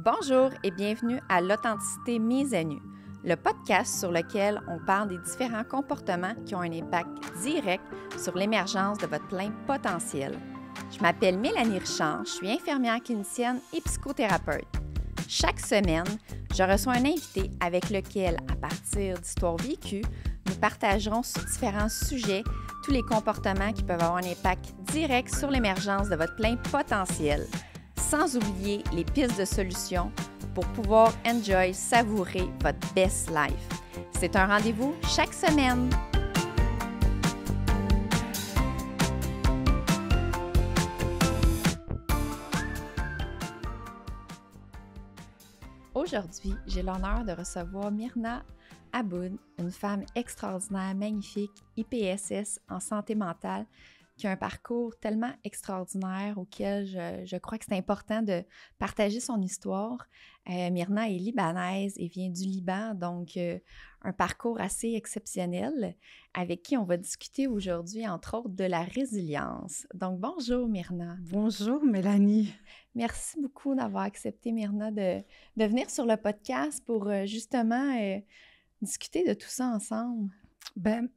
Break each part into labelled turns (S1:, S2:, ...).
S1: Bonjour et bienvenue à l'Authenticité mise à nu, le podcast sur lequel on parle des différents comportements qui ont un impact direct sur l'émergence de votre plein potentiel. Je m'appelle Mélanie Richard, je suis infirmière clinicienne et psychothérapeute. Chaque semaine, je reçois un invité avec lequel, à partir d'histoires vécues, nous partagerons sur différents sujets tous les comportements qui peuvent avoir un impact direct sur l'émergence de votre plein potentiel, sans oublier les pistes de solutions pour pouvoir savourer votre best life. C'est un rendez-vous chaque semaine. Aujourd'hui, j'ai l'honneur de recevoir Myrna Aboud, une femme extraordinaire, magnifique, IPSS en santé mentale, qui a un parcours tellement extraordinaire auquel je crois que c'est important de partager son histoire. Myrna est libanaise et vient du Liban, donc un parcours assez exceptionnel avec qui on va discuter aujourd'hui, entre autres, de la résilience. Donc, bonjour Myrna.
S2: Bonjour Mélanie.
S1: Merci beaucoup d'avoir accepté, Myrna, de venir sur le podcast pour justement discuter de tout ça ensemble.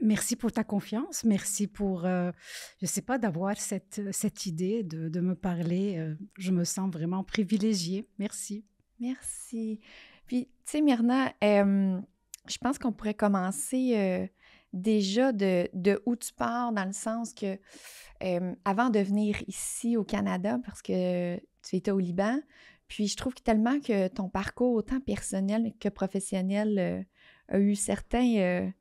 S2: Merci pour ta confiance, merci pour, je ne sais pas, d'avoir cette idée de me parler. Je me sens vraiment privilégiée. Merci.
S1: Merci. Puis, tu sais, Myrna, je pense qu'on pourrait commencer déjà de où tu pars, dans le sens que avant de venir ici au Canada, parce que tu étais au Liban, puis je trouve tellement que ton parcours, autant personnel que professionnel, a eu certains...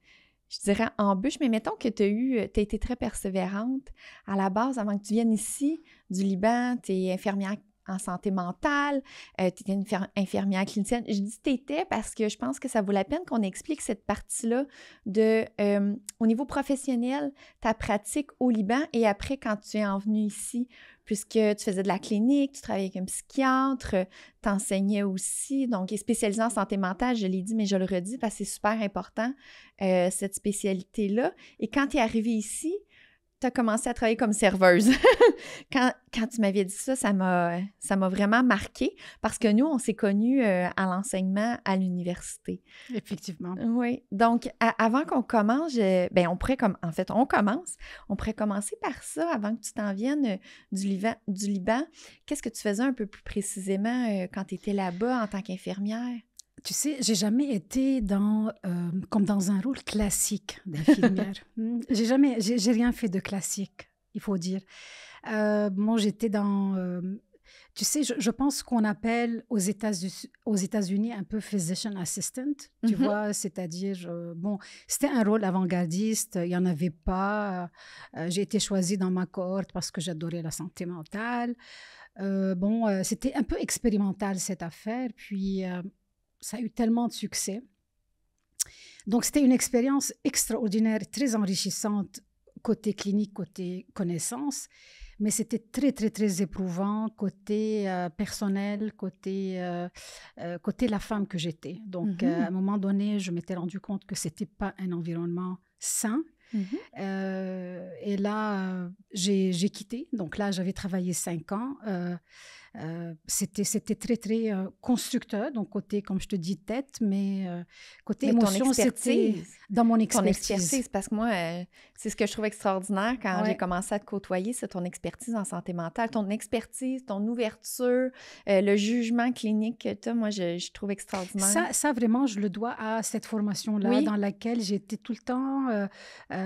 S1: je dirais embûches, mais mettons que tu as été très persévérante. À la base, avant que tu viennes ici, du Liban, tu es infirmière en santé mentale, tu étais une infirmière clinicienne. Je dis t'étais parce que je pense que ça vaut la peine qu'on explique cette partie-là de, au niveau professionnel, ta pratique au Liban et après quand tu es venu ici, puisque tu faisais de la clinique, tu travaillais avec un psychiatre, tu enseignais aussi, donc, et spécialisé en santé mentale, je l'ai dit, mais je le redis parce que c'est super important, cette spécialité-là. Et quand tu es arrivée ici, tu as commencé à travailler comme serveuse. Quand tu m'avais dit ça, ça m'a vraiment marqué parce que nous, on s'est connus à l'enseignement à l'université.
S2: Effectivement.
S1: Oui. Donc, avant qu'on commence, on pourrait commencer par ça avant que tu t'en viennes du Liban. Qu'est-ce que tu faisais un peu plus précisément quand tu étais là-bas en tant qu'infirmière?
S2: Tu sais, j'ai jamais été comme dans un rôle classique d'infirmière. J'ai rien fait de classique, il faut dire. J'étais tu sais, je pense qu'on appelle aux États-Unis un peu physician assistant, tu vois, c'est-à-dire, c'était un rôle avant-gardiste, il n'y en avait pas. J'ai été choisie dans ma cohorte parce que j'adorais la santé mentale. C'était un peu expérimental cette affaire, puis ça a eu tellement de succès. Donc, c'était une expérience extraordinaire, très enrichissante, côté clinique, côté connaissance, mais c'était très, très, très éprouvant côté personnel, côté la femme que j'étais. Donc, à un moment donné, je m'étais rendu compte que ce n'était pas un environnement sain. Et là, j'ai quitté. Donc là, j'avais travaillé 5 ans. C'était très, très constructeur, donc côté, comme je te dis, tête, mais côté émotion, c'était dans mon expertise.
S1: Ton expertise, parce que moi, c'est ce que je trouve extraordinaire quand j'ai commencé à te côtoyer, c'est ton expertise en santé mentale, ton expertise, ton ouverture, le jugement clinique que tu as, moi, je trouve extraordinaire.
S2: Ça, vraiment, je le dois à cette formation-là dans laquelle j'étais tout le temps,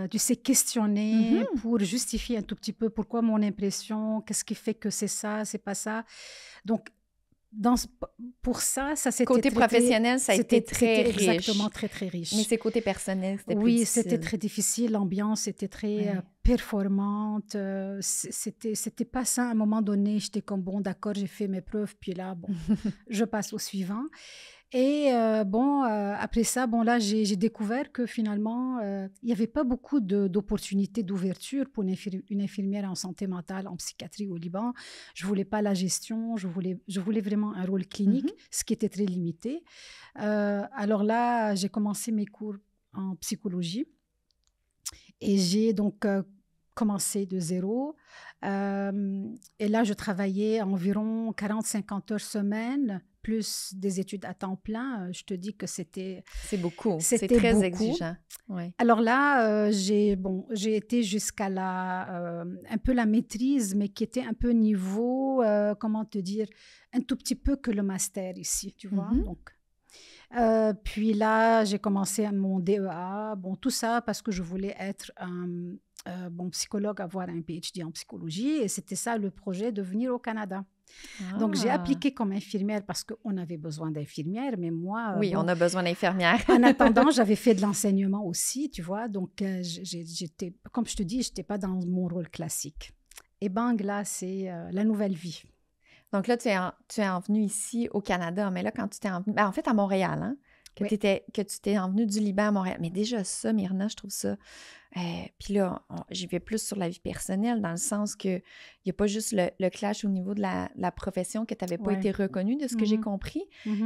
S2: tu sais, questionnée pour justifier un tout petit peu pourquoi mon impression, qu'est-ce qui fait que c'est ça, c'est pas ça. Donc, pour ça c'était...
S1: Côté professionnel, ça a été très riche.
S2: Exactement, très, très riche.
S1: Mais c'est côté personnel, c'était plus difficile.
S2: Oui, c'était très difficile. L'ambiance était très performante. C'était pas ça. À un moment donné, j'étais comme, bon, d'accord, j'ai fait mes preuves, puis là, bon, je passe au suivant. Et après ça, là, j'ai découvert que finalement, il n'y avait pas beaucoup d'opportunités d'ouverture pour une infirmière en santé mentale, en psychiatrie au Liban. Je ne voulais pas la gestion, je voulais vraiment un rôle clinique, ce qui était très limité. Alors là, j'ai commencé mes cours en psychologie et j'ai donc commencé de zéro. Et là, je travaillais environ 40-50 heures semaine, plus des études à temps plein, je te dis que c'était
S1: beaucoup. C'est
S2: c'était
S1: très
S2: beaucoup.
S1: exigeant. Ouais.
S2: Alors là, j'ai été jusqu'à un peu la maîtrise, mais qui était un peu niveau, comment te dire, un tout petit peu que le master ici, tu vois.
S1: Mhm.
S2: Donc, puis là, j'ai commencé mon DEA, bon, tout ça parce que je voulais être psychologue, avoir un PhD en psychologie, et c'était ça le projet de venir au Canada. Donc, j'ai
S1: Ah.
S2: appliqué comme infirmière parce qu'on avait besoin d'infirmières, mais moi,
S1: Oui, on a besoin d'infirmières.
S2: en attendant, j'avais fait de l'enseignement aussi, tu vois. Donc, j'étais, comme je te dis, je n'étais pas dans mon rôle classique. Et bang, là, c'est la nouvelle vie.
S1: Donc là, tu es envenu ici au Canada, mais là, quand tu t'es envenu, en fait, à Montréal, hein,
S2: Oui.
S1: que tu t'es envenu du Liban à Montréal. Mais déjà ça, Myrna, je trouve ça... puis là, j'y vais plus sur la vie personnelle, dans le sens que il n'y a pas juste le clash au niveau de la profession, que tu n'avais pas
S2: Ouais.
S1: été reconnue, de ce que j'ai compris,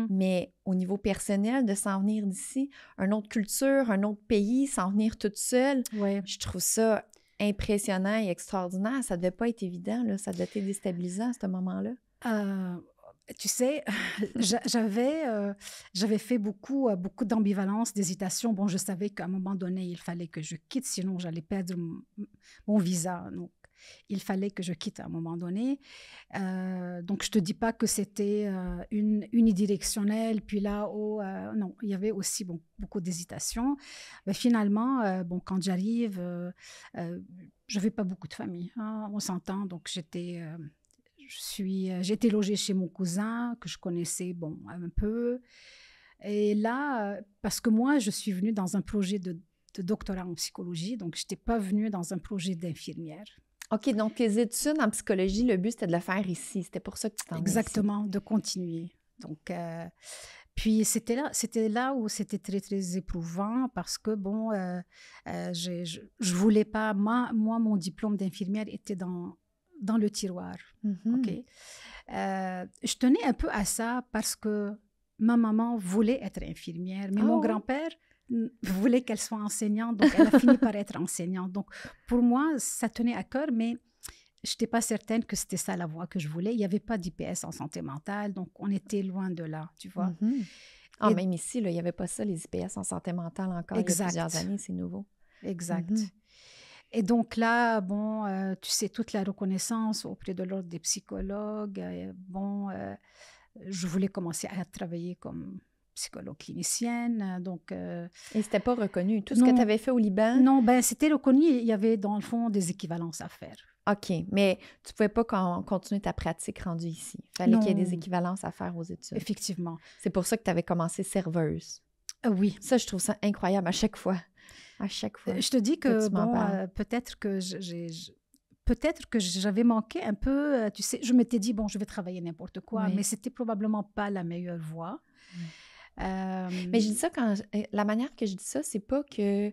S1: mais au niveau personnel, de s'en venir d'ici, une autre culture, un autre pays, s'en venir toute seule,
S2: Ouais.
S1: je trouve ça impressionnant et extraordinaire. Ça ne devait pas être évident, là. Ça devait être déstabilisant à ce moment-là.
S2: Tu sais, j'avais fait beaucoup d'ambivalence, d'hésitation. Bon, je savais qu'à un moment donné, il fallait que je quitte, sinon j'allais perdre mon visa. Donc, il fallait que je quitte à un moment donné. Donc, je ne te dis pas que c'était unidirectionnel. Puis là, non, il y avait aussi beaucoup d'hésitation. Mais finalement, quand j'arrive, je n'avais pas beaucoup de famille, hein, on s'entend. Donc, j'ai été logée chez mon cousin, que je connaissais un peu. Et là, parce que moi, je suis venue dans un projet de doctorat en psychologie, donc je n'étais pas venue dans un projet d'infirmière.
S1: OK, donc tes études en psychologie, le but, c'était de le faire ici. C'était pour ça que tu t'en venais ici.
S2: Exactement, de continuer. Donc, puis c'était là où c'était très, très éprouvant parce que, je voulais pas... Moi, mon diplôme d'infirmière était dans le tiroir. OK? Je tenais un peu à ça parce que ma maman voulait être infirmière, mais mon grand-père voulait qu'elle soit enseignante, donc elle a fini par être enseignante. Donc, pour moi, ça tenait à cœur, mais je n'étais pas certaine que c'était ça la voie que je voulais. Il n'y avait pas d'IPS en santé mentale, donc on était loin de là, tu vois.
S1: Même ici, là, il n'y avait pas ça, les IPS en santé mentale encore.
S2: Exact.
S1: Il y a plusieurs années, c'est nouveau.
S2: Exact. Et donc là, tu sais, toute la reconnaissance auprès de l'ordre des psychologues, je voulais commencer à travailler comme psychologue clinicienne. Donc,
S1: et c'était pas reconnu. Tout ce que tu avais fait au Liban?
S2: Non, c'était reconnu. Il y avait dans le fond des équivalences à faire.
S1: OK, mais tu ne pouvais pas continuer ta pratique rendue ici. Il fallait qu'il y ait des équivalences à faire aux études.
S2: Effectivement.
S1: C'est pour ça que tu avais commencé serveuse.
S2: Oui.
S1: Ça, je trouve ça incroyable à chaque fois. À chaque fois.
S2: Je te dis que peut-être que j'avais manqué un peu, tu sais, je m'étais dit, je vais travailler n'importe quoi, mais c'était probablement pas la meilleure voie.
S1: Mais je dis ça la manière que je dis ça, c'est pas que...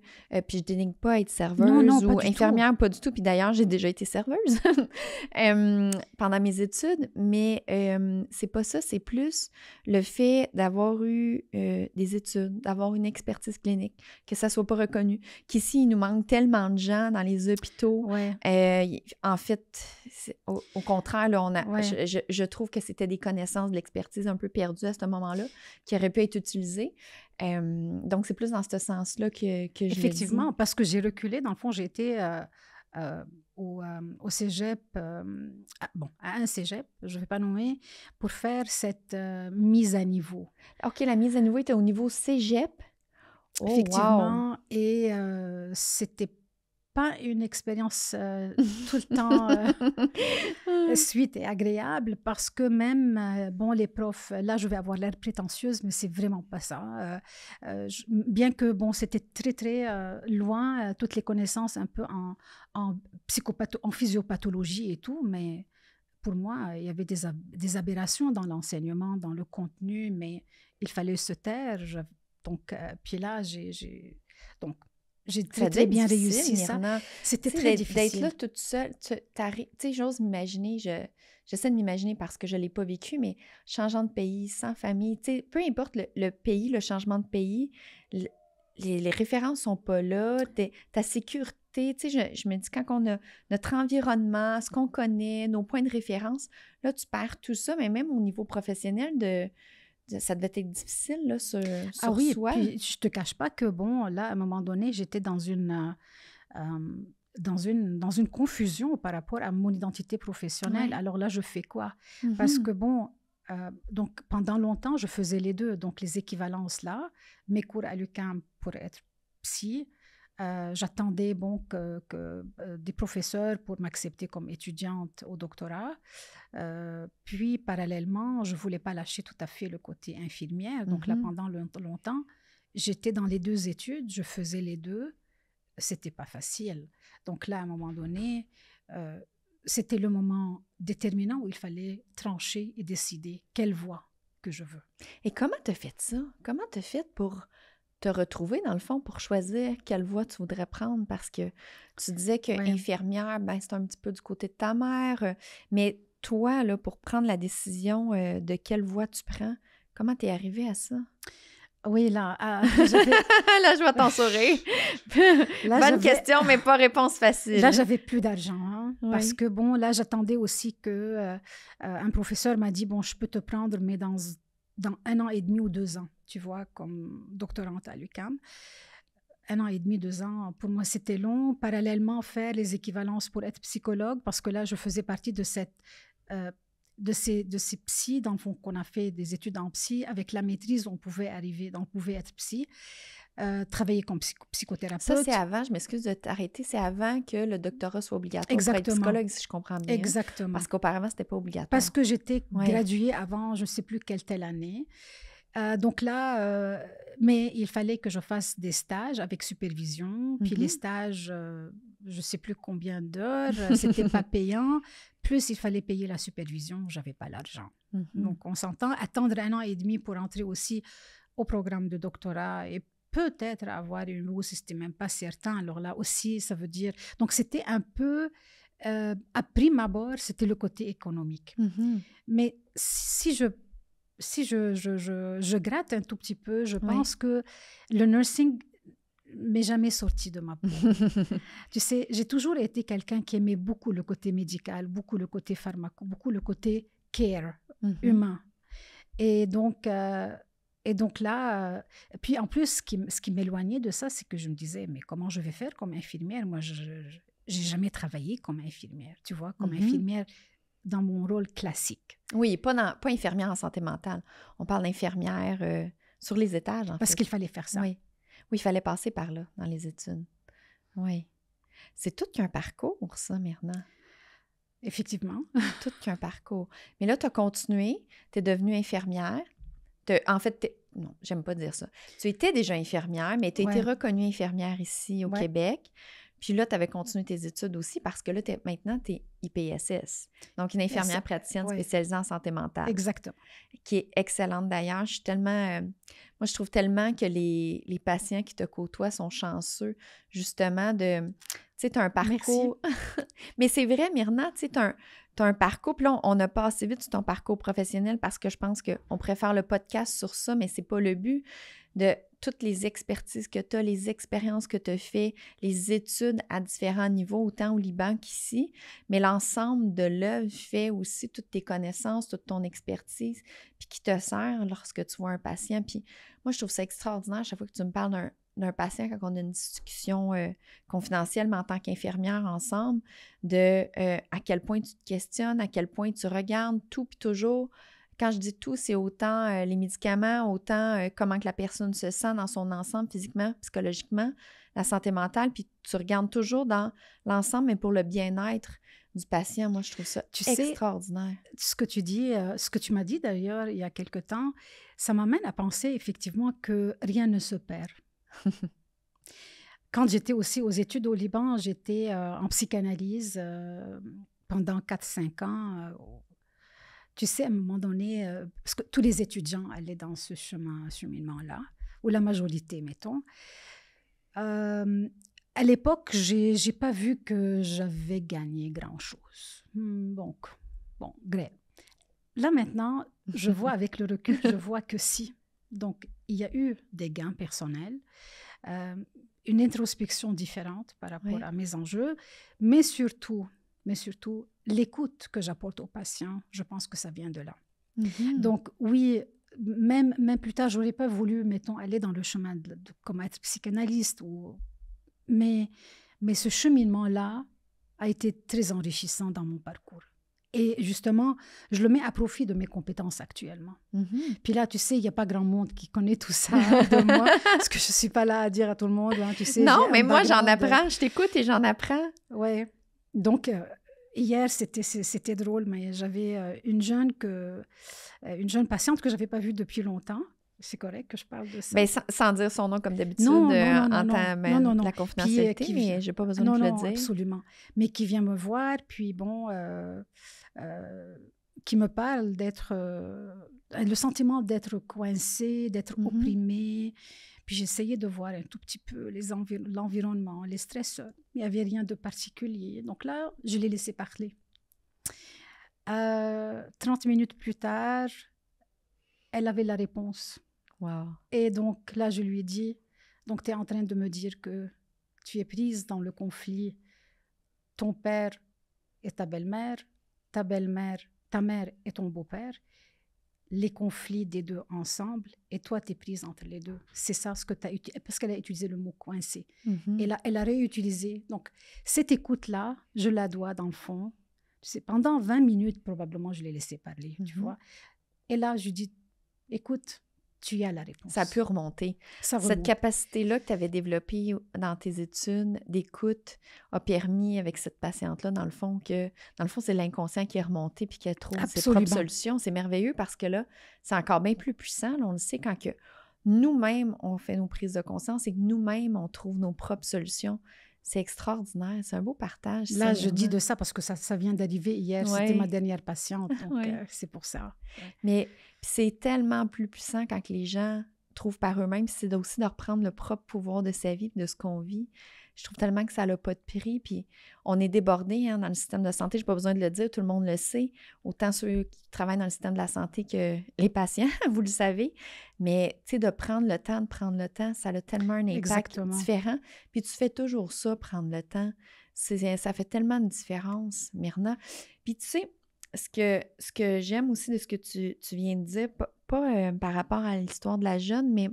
S1: puis je dénigre pas être serveuse ou infirmière, pas du tout. Puis d'ailleurs, j'ai déjà été serveuse pendant mes études, mais c'est pas ça, c'est plus le fait d'avoir eu des études, d'avoir une expertise clinique, que ça soit pas reconnu, qu'ici, il nous manque tellement de gens dans les hôpitaux. En fait, au contraire, là, je trouve que c'était des connaissances, de l'expertise un peu perdues à ce moment-là, qui auraient pu être utilisées. Donc, c'est plus dans ce sens-là que je
S2: Effectivement,
S1: le dis.
S2: parce que j'ai reculé. Dans le fond, j'ai été au cégep, à un cégep, je ne vais pas nommer, pour faire cette mise à niveau.
S1: OK, la mise à niveau était au niveau cégep? Oh,
S2: effectivement,
S1: wow.
S2: Et c'était pas une expérience tout le temps suite et agréable parce que même, les profs, là je vais avoir l'air prétentieuse, mais c'est vraiment pas ça. Bien que, c'était très, très loin, toutes les connaissances un peu en physiopathologie et tout, mais pour moi, il y avait des aberrations dans l'enseignement, dans le contenu, mais il fallait se taire. Donc, puis là, j'ai très, très bien réussi ça. C'était très difficile.
S1: D'être là toute seule, tu sais, j'ose m'imaginer, j'essaie de m'imaginer parce que je ne l'ai pas vécu, mais changeant de pays, sans famille, tu sais, peu importe le pays, le changement de pays, les références ne sont pas là, ta sécurité, tu sais, je me dis quand on a notre environnement, ce qu'on connaît, nos points de référence, là, tu perds tout ça, mais même au niveau professionnel, Ça devait être difficile, là, sur
S2: Ah oui,
S1: soi.
S2: puis je te cache pas que, bon, là, à un moment donné, j'étais dans une confusion par rapport à mon identité professionnelle.
S1: Ouais.
S2: Alors là, je fais quoi? Parce
S1: Mhm.
S2: que, bon, donc pendant longtemps, je faisais les deux. Donc les équivalences là, mes cours à l'UQAM pour être psy. J'attendais bon, que des professeurs pour m'accepter comme étudiante au doctorat. Puis, parallèlement, je ne voulais pas lâcher tout à fait le côté infirmière. Donc là,
S1: Mhm.
S2: pendant longtemps, j'étais dans les deux études, je faisais les deux. C'était pas facile. Donc là, à un moment donné, c'était le moment déterminant où il fallait trancher et décider quelle voie que je veux.
S1: Et comment t'as fait ça? Comment t'as fait pour te retrouver, dans le fond, pour choisir quelle voie tu voudrais prendre? Parce que tu disais que
S2: Ouais.
S1: infirmière, ben, c'est un petit peu du côté de ta mère, mais toi, là, pour prendre la décision de quelle voie tu prends, comment t'es arrivée à ça?
S2: Oui, là, j'avais,
S1: Là, je vois ton sourire.
S2: là,
S1: Bonne
S2: j'avais,
S1: question, mais pas réponse
S2: là,
S1: facile.
S2: j'avais plus d'argent, hein, parce
S1: Oui.
S2: que bon, là, j'attendais aussi que un professeur m'a dit bon, je peux te prendre, mais dans 1 an et demi ou 2 ans, tu vois, comme doctorante à l'UQAM. 1 an et demi, 2 ans, pour moi, c'était long. Parallèlement, faire les équivalences pour être psychologue, parce que là, je faisais partie de euh, ces psys, dans le fond, qu'on a fait des études en psy. Avec la maîtrise, on pouvait être psy, travailler comme
S1: Ça, c'est
S2: psychothérapeute.
S1: avant, je m'excuse de t'arrêter, c'est avant que le doctorat soit obligatoire pour être
S2: Exactement,
S1: psychologue, si je comprends bien.
S2: exactement.
S1: Parce qu'auparavant, c'était pas
S2: Parce
S1: obligatoire.
S2: que j'étais
S1: Oui.
S2: graduée avant, je ne sais plus telle année. Donc là, mais il fallait que je fasse des stages avec supervision. Puis les stages, je ne sais plus combien d'heures, c'était pas payant. Plus il fallait payer la supervision, j'avais pas l'argent. Donc on s'entend, attendre 1 an et demi pour entrer aussi au programme de doctorat et peut-être avoir une bourse, c'était même pas certain. Alors là aussi, ça veut dire... Donc c'était un peu... à prime abord, c'était le côté économique. Mais si je gratte un tout petit peu, je pense que le nursing m'est jamais sorti de ma peau. Tu sais, j'ai toujours été quelqu'un qui aimait beaucoup le côté médical, beaucoup le côté pharmaco, beaucoup le côté care, humain. Et donc là, puis en plus, ce qui m'éloignait de ça, c'est que je me disais, mais comment je vais faire comme infirmière? Moi, je n'ai jamais travaillé comme infirmière, tu vois, comme infirmière dans mon rôle classique.
S1: Oui, pas infirmière en santé mentale. On parle d'infirmière sur les étages, en
S2: Parce
S1: fait.
S2: qu'il fallait faire ça.
S1: Oui. Oui, il fallait passer par là, dans les études. Oui. C'est tout qu'un parcours, ça, Myrna.
S2: Effectivement.
S1: Tout qu'un parcours. Mais là, tu as continué, tu es devenue infirmière. En fait, non, j'aime pas dire ça. Tu étais déjà infirmière, mais tu as été reconnue infirmière ici au Québec. Puis là, tu avais continué tes études aussi parce que là, maintenant, tu es IPSS. Donc, une infirmière praticienne spécialisée en santé mentale.
S2: Exactement.
S1: Qui est excellente d'ailleurs. Je suis tellement... moi, je trouve tellement que les patients qui te côtoient sont chanceux, justement, de... Tu sais, tu as un parcours... Mais c'est vrai, Myrna, tu sais, tu as un parcours... Puis là, on a pas assez vite sur ton parcours professionnel parce que je pense qu'on pourrait faire le podcast sur ça, mais c'est pas le but de toutes les expertises que tu as, les expériences que tu as fait, les études à différents niveaux, autant au Liban qu'ici, mais l'ensemble de l'œuvre fait aussi toutes tes connaissances, toute ton expertise, puis qui te sert lorsque tu vois un patient. Puis moi, je trouve ça extraordinaire chaque fois que tu me parles d'un patient quand on a une discussion confidentielle, mais en tant qu'infirmière ensemble, de à quel point tu te questionnes, à quel point tu regardes tout puis toujours. Quand je dis tout, c'est autant les médicaments, autant comment que la personne se sent dans son ensemble, physiquement, psychologiquement, la santé mentale, puis tu regardes toujours dans l'ensemble, mais pour le bien-être du patient. Moi, je trouve ça extraordinaire.
S2: Ce que tu dis, ce que tu m'as dit d'ailleurs il y a quelque temps, ça m'amène à penser effectivement que rien ne se perd. Quand j'étais aussi aux études au Liban, j'étais en psychanalyse pendant 4-5 ans. Tu sais, à un moment donné, parce que tous les étudiants allaient dans ce cheminement-là, ou la majorité, mettons. À l'époque, j'ai pas vu que j'avais gagné grand-chose. Bon, grave. Là, maintenant, je vois avec le recul, je vois que si. Donc, il y a eu des gains personnels, une introspection différente par rapport à mes enjeux, mais surtout, l'écoute que j'apporte aux patients, je pense que ça vient de là. Donc oui, même plus tard, j'aurais pas voulu, mettons, aller dans le chemin comme être psychanalyste. Mais ce cheminement-là a été très enrichissant dans mon parcours. Et justement, je le mets à profit de mes compétences actuellement. Puis là, tu sais, il n'y a pas grand monde qui connaît tout ça de moi, parce que je ne suis pas là à dire à tout le monde, hein, tu sais.
S1: Non, mais moi, j'en apprends. Je t'écoute et j'en apprends.
S2: Oui. Donc, hier, c'était drôle, mais j'avais une jeune patiente que je n'avais pas vue depuis longtemps. C'est correct que je parle de ça.
S1: Ben, sans dire son nom comme d'habitude,
S2: non,
S1: la confidentialité, mais je n'ai pas besoin de te le dire.
S2: Absolument. Mais qui vient me voir, puis bon, qui me parle d'être... le sentiment d'être coincée, d'être opprimée. Puis j'essayais de voir un tout petit peu l'environnement, les stresseurs. Il n'y avait rien de particulier. Donc là, je l'ai laissé parler. 30 minutes plus tard, elle avait la réponse.
S1: Wow.
S2: Et donc là, je lui ai dit, donc tu es en train de me dire que tu es prise dans le conflit. Ton père et ta belle-mère, ta mère et ton beau-père, les conflits des deux ensemble, et toi, tu es prise entre les deux. C'est ça ce que tu as utilisé, parce qu'elle a utilisé le mot coincé. Et là, elle a réutilisé. Donc, cette écoute-là, je la dois dans le fond. Tu sais, pendant 20 minutes, probablement, je l'ai laissé parler, tu vois. Et là, je lui dis, écoute, tu as la réponse.
S1: Ça a pu remonter. Cette capacité-là que tu avais développée dans tes études d'écoute a permis, avec cette patiente-là, dans le fond, c'est l'inconscient qui est remonté puis qui trouve ses propres solutions. C'est merveilleux parce que là, c'est encore bien plus puissant. Là, on le sait quand que nous-mêmes, on fait nos prises de conscience et que nous-mêmes, on trouve nos propres solutions. C'est extraordinaire. C'est un beau partage.
S2: Là, je dis de ça parce que ça vient d'arriver hier. C'était ma dernière patiente. Donc, c'est pour ça.
S1: Mais c'est tellement plus puissant quand les gens trouvent par eux-mêmes. C'est aussi de reprendre le propre pouvoir de sa vie et de ce qu'on vit. Je trouve tellement que ça n'a pas de prix. Puis on est débordé dans le système de santé. Je n'ai pas besoin de le dire. Tout le monde le sait. Autant ceux qui travaillent dans le système de la santé que les patients, vous le savez. Mais tu sais, de prendre le temps, ça a tellement un impact différent. Puis tu fais toujours ça, prendre le temps. Ça fait tellement de différence, Myrna. Puis tu sais, ce que j'aime aussi de ce que tu viens de dire, pas par rapport à l'histoire de la jeune, mais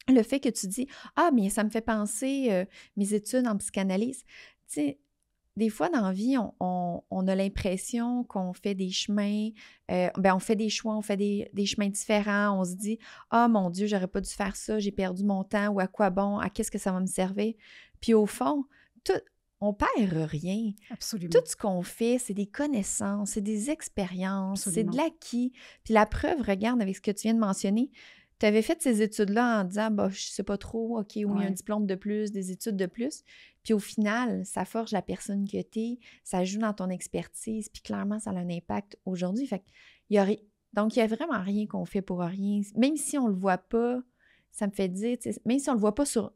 S1: le fait que tu dis « Ah, mais ça me fait penser mes études en psychanalyse. » Tu sais, des fois dans la vie, on a l'impression qu'on fait des chemins, on fait des choix, on fait des chemins différents. On se dit « Ah, mon Dieu, j'aurais pas dû faire ça, j'ai perdu mon temps, ou à quoi bon, à qu'est-ce que ça va me servir? » Puis au fond, on perd rien.
S2: Absolument.
S1: Tout ce qu'on fait, c'est des connaissances, c'est des expériences, c'est de l'acquis. Puis la preuve, regarde avec ce que tu viens de mentionner, tu avais fait ces études-là en disant, je sais pas trop, OK, oui, un diplôme de plus, des études de plus. Puis au final, ça forge la personne que tu es, ça joue dans ton expertise, puis clairement, ça a un impact aujourd'hui. Fait donc, il n'y a vraiment rien qu'on fait pour rien. Même si on le voit pas, ça me fait dire, même si on le voit pas sur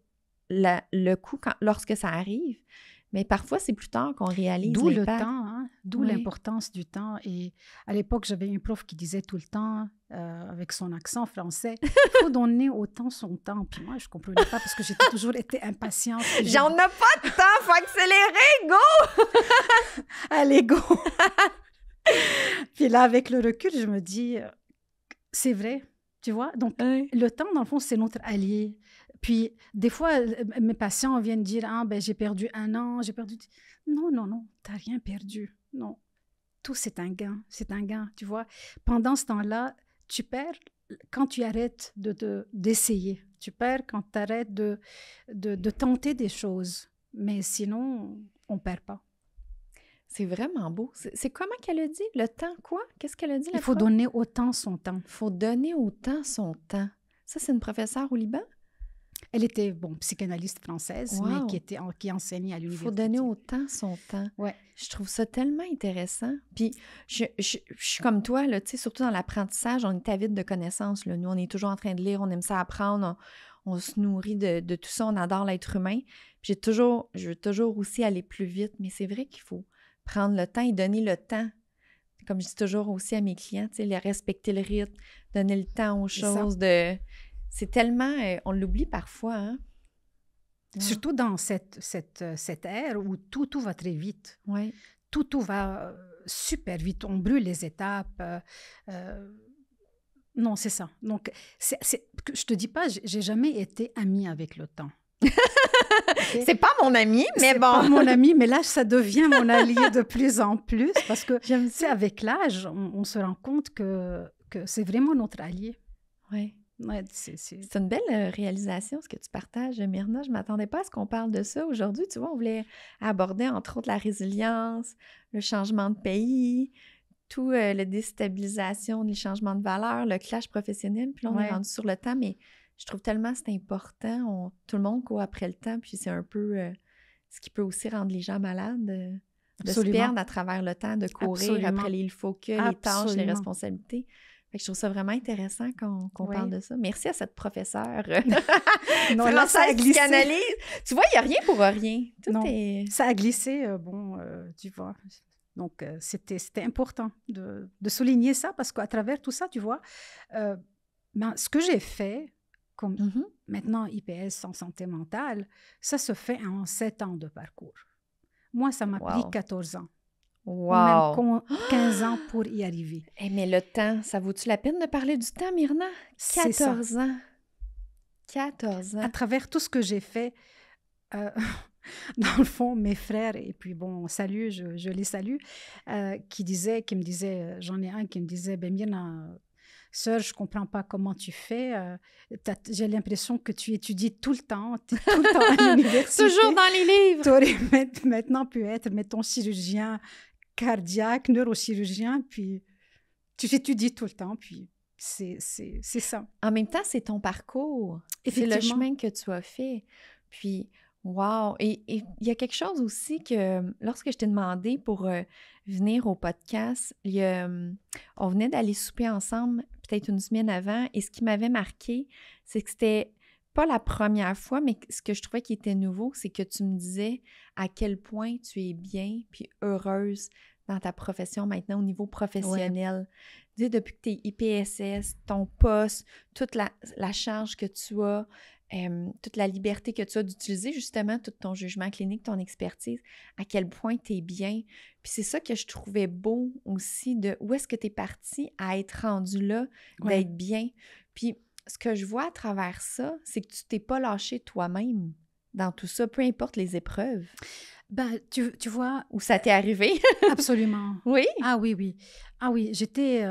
S1: le coup lorsque ça arrive, mais parfois, c'est plus tard qu'on réalise
S2: D'où
S1: l'impact.
S2: le temps, hein? D'où l'importance du temps. Et à l'époque, j'avais une prof qui disait tout le temps, avec son accent français, il faut donner au temps son temps. Puis moi, je ne comprenais pas parce que j'ai toujours été impatiente.
S1: J'en ai pas de temps, faut accélérer, go!
S2: Allez, go! Puis là, avec le recul, je me dis, c'est vrai, tu vois? Donc, le temps, dans le fond, c'est notre allié. Puis, des fois, mes patients viennent dire « Ah, ben j'ai perdu 1 an, j'ai perdu... » Non, tu n'as rien perdu. Non. Tout, c'est un gain, tu vois. Pendant ce temps-là, tu perds quand tu arrêtes d'essayer. Tu perds quand tu arrêtes de tenter des choses. Mais sinon, on ne perd pas.
S1: C'est vraiment beau. C'est comment qu'elle a dit? Le temps, quoi? Qu'est-ce qu'elle a dit?
S2: Il faut donner au temps son temps.
S1: Il faut donner au temps son temps. Ça, c'est une professeure au Liban?
S2: Elle était, psychanalyste française, mais qui enseignait à l'université.
S1: Il faut donner au temps son temps.
S2: Ouais.
S1: Je trouve ça tellement intéressant. Puis, je suis comme toi, là, tu sais, surtout dans l'apprentissage, on est avide de connaissances. Là. Nous, on est toujours en train de lire, on aime ça apprendre, on se nourrit de tout ça, on adore l'être humain. Puis je veux toujours aussi aller plus vite, mais c'est vrai qu'il faut prendre le temps et donner le temps. Comme je dis toujours aussi à mes clients, tu sais, respecter le rythme, donner le temps aux choses C'est tellement... on l'oublie parfois, hein? Ouais.
S2: Surtout dans cette ère où tout va très vite.
S1: Ouais.
S2: Tout va super vite. On brûle les étapes. Non, c'est ça. Donc, je te dis pas, j'ai jamais été amie avec le temps. Okay?
S1: C'est pas mon ami, mais
S2: c'est
S1: bon.
S2: Pas mon ami, mais là, ça devient mon allié de plus en plus parce que
S1: J'aime ça.
S2: avec l'âge, on se rend compte que c'est vraiment notre allié.
S1: Oui.
S2: Ouais,
S1: c'est une belle réalisation, ce que tu partages, Myrna. Je ne m'attendais pas à ce qu'on parle de ça aujourd'hui. Tu vois, on voulait aborder, entre autres, la résilience, le changement de pays, tout la déstabilisation, les changements de valeur, le clash professionnel. Puis là, on est rendu sur le temps, mais je trouve tellement que c'est important. Tout le monde court après le temps, puis c'est un peu ce qui peut aussi rendre les gens malades, de se perdre à travers le temps, de courir après les il faut que, les tâches, les responsabilités. Fait que je trouve ça vraiment intéressant qu'on parle de ça. Merci à cette professeure française psychanalyse. Tu vois, il n'y a rien pour rien.
S2: Ça a glissé, tu vois. Donc, c'était important de souligner ça parce qu'à travers tout ça, tu vois, ce que j'ai fait, comme maintenant IPS en santé mentale, ça se fait en 7 ans de parcours. Moi, ça m'a pris 14 ans.
S1: Wow.
S2: Même 15 ans pour y arriver.
S1: Mais le temps, ça vaut-tu la peine de parler du temps, Myrna? 14 ans. 14 ans.
S2: À travers tout ce que j'ai fait, dans le fond, mes frères, et puis bon, salut, je les salue, qui me disaient, j'en ai un qui me disait, Myrna, sœur, je ne comprends pas comment tu fais. J'ai l'impression que tu étudies tout le temps. Tu es tout le temps à l'université.
S1: Toujours dans les livres.
S2: Tu aurais maintenant pu être, mettons, chirurgien cardiaque, neurochirurgien, puis tu étudies tout le temps, puis c'est ça.
S1: En même temps, c'est ton parcours. C'est le chemin que tu as fait. Puis, wow! Et il y a quelque chose aussi que, lorsque je t'ai demandé pour venir au podcast, on venait d'aller souper ensemble peut-être une semaine avant, et ce qui m'avait marqué, c'est que c'était pas la première fois, mais ce que je trouvais qui était nouveau, c'est que tu me disais à quel point tu es bien puis heureuse dans ta profession maintenant au niveau professionnel. Tu sais, depuis que tu es IPSS, ton poste, toute la charge que tu as, toute la liberté que tu as d'utiliser justement tout ton jugement clinique, ton expertise, à quel point tu es bien. Puis c'est ça que je trouvais beau aussi, de où est-ce que tu es parti à être rendu là, d'être bien. Puis ce que je vois à travers ça, c'est que tu t'es pas lâché toi-même dans tout ça, peu importe les épreuves.
S2: Tu vois...
S1: Où ça t'est arrivé.
S2: Absolument.
S1: Oui?
S2: Ah oui, j'étais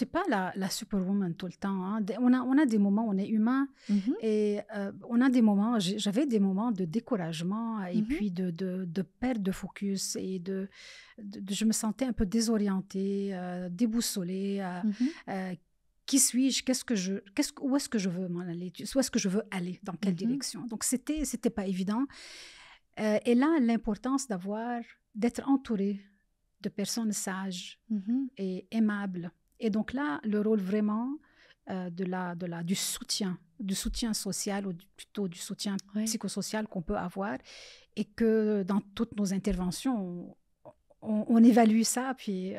S2: pas la superwoman tout le temps. Hein. On a des moments, on est humain, et on a des moments, j'avais des moments de découragement et puis de perte de focus, et je me sentais un peu désorientée, déboussolée, qui suis-je? Où est-ce que je veux m'en aller? Où est-ce que je veux aller? Dans quelle direction? Donc, c'était pas évident. Et là, l'importance d'être entouré de personnes sages et aimables. Et donc là, le rôle vraiment du soutien social, ou plutôt du soutien psychosocial qu'on peut avoir, et que dans toutes nos interventions, on évalue ça, puis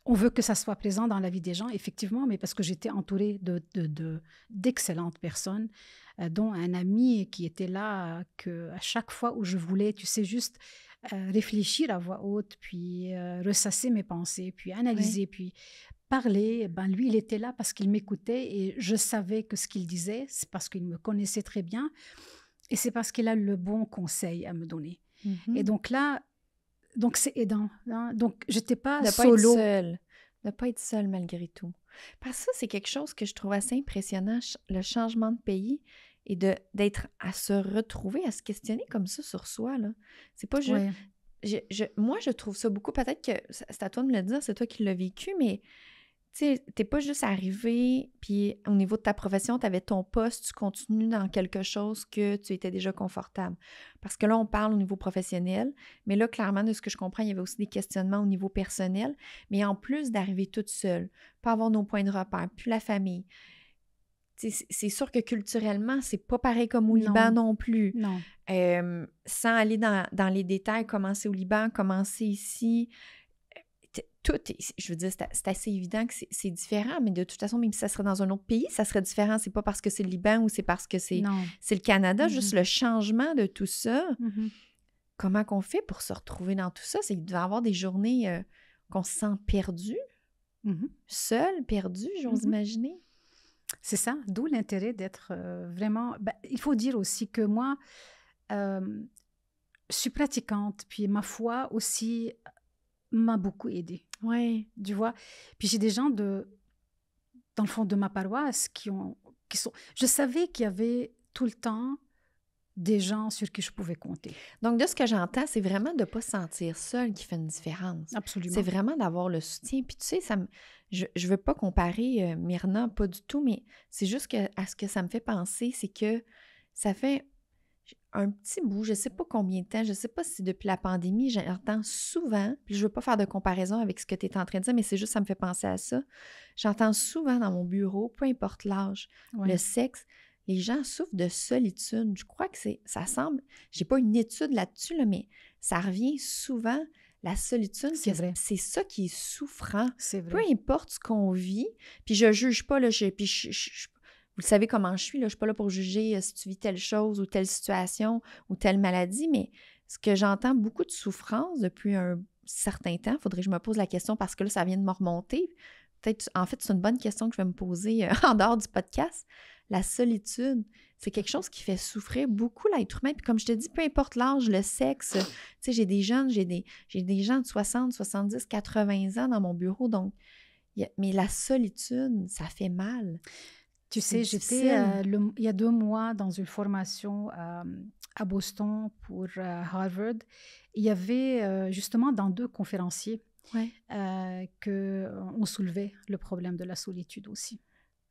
S2: on veut que ça soit présent dans la vie des gens, effectivement, mais parce que j'étais entourée d'excellentes personnes, dont un ami qui était là, à chaque fois où je voulais, tu sais, juste réfléchir à voix haute, puis ressasser mes pensées, puis analyser, puis parler, lui, il était là parce qu'il m'écoutait, et je savais que ce qu'il disait, c'est parce qu'il me connaissait très bien, et c'est parce qu'il a le bon conseil à me donner. Et donc là, c'est aidant. Hein? Donc, je n'étais pas solo.
S1: De ne pas être seule malgré tout. Parce que ça, c'est quelque chose que je trouve assez impressionnant, le changement de pays, et d'être à se retrouver, à se questionner comme ça sur soi. Là. C'est pas juste... moi, je trouve ça beaucoup... Peut-être que c'est à toi de me le dire, c'est toi qui l'as vécu, mais tu sais, t'es pas juste arrivé, puis au niveau de ta profession, tu avais ton poste, tu continues dans quelque chose que tu étais déjà confortable. Parce que là, on parle au niveau professionnel, mais là, clairement, de ce que je comprends, il y avait aussi des questionnements au niveau personnel, mais en plus d'arriver toute seule, pas avoir nos points de repère, puis la famille. C'est sûr que culturellement, c'est pas pareil comme au Liban non plus.
S2: Non.
S1: Sans aller dans les détails, commencer au Liban, commencer ici... je veux dire, c'est assez évident que c'est différent, mais de toute façon, même si ça serait dans un autre pays, ça serait différent. C'est pas parce que c'est le Liban ou c'est parce que c'est le Canada, juste le changement de tout ça. Comment qu'on fait pour se retrouver dans tout ça? C'est qu'il devait y avoir des journées qu'on se sent perdu, seul, perdu, j'ose imaginer.
S2: C'est ça, d'où l'intérêt d'être vraiment... Ben, il faut dire aussi que moi, je suis pratiquante, puis ma foi aussi m'a beaucoup aidée,
S1: Oui.
S2: tu vois. Puis j'ai des gens dans le fond de ma paroisse qui sont... Je savais qu'il y avait tout le temps des gens sur qui je pouvais compter.
S1: Donc, de ce que j'entends, c'est vraiment de ne pas se sentir seul qui fait une différence.
S2: Absolument.
S1: C'est vraiment d'avoir le soutien. Puis tu sais, je ne veux pas comparer Myrna, pas du tout, mais c'est juste que à ce que ça me fait penser, c'est que ça fait un petit bout, je ne sais pas combien de temps, je ne sais pas si depuis la pandémie, j'entends souvent, puis je ne veux pas faire de comparaison avec ce que tu es en train de dire, mais c'est juste ça me fait penser à ça. J'entends souvent dans mon bureau, peu importe l'âge, le sexe, les gens souffrent de solitude. Je crois que ça semble, j'ai pas une étude là-dessus, là, mais ça revient souvent, la solitude,
S2: C'est vrai.
S1: c'est ça qui est souffrant.
S2: C'est
S1: Peu
S2: vrai.
S1: importe ce qu'on vit, puis je juge pas, là, vous le savez comment je suis, là, je suis pas là pour juger si tu vis telle chose ou telle situation ou telle maladie, mais ce que j'entends beaucoup de souffrance depuis un certain temps, il faudrait que je me pose la question parce que là, ça vient de me remonter. Peut-être, en fait, c'est une bonne question que je vais me poser en dehors du podcast. La solitude, c'est quelque chose qui fait souffrir beaucoup l'être humain. Puis comme je te dis, peu importe l'âge, le sexe, tu sais, j'ai des jeunes, j'ai des gens de 60, 70, 80 ans dans mon bureau, donc, mais la solitude, ça fait mal.
S2: Tu sais, j'étais il y a 2 mois dans une formation à Boston pour Harvard. Il y avait justement dans 2 conférenciers qu'on soulevait le problème de la solitude aussi.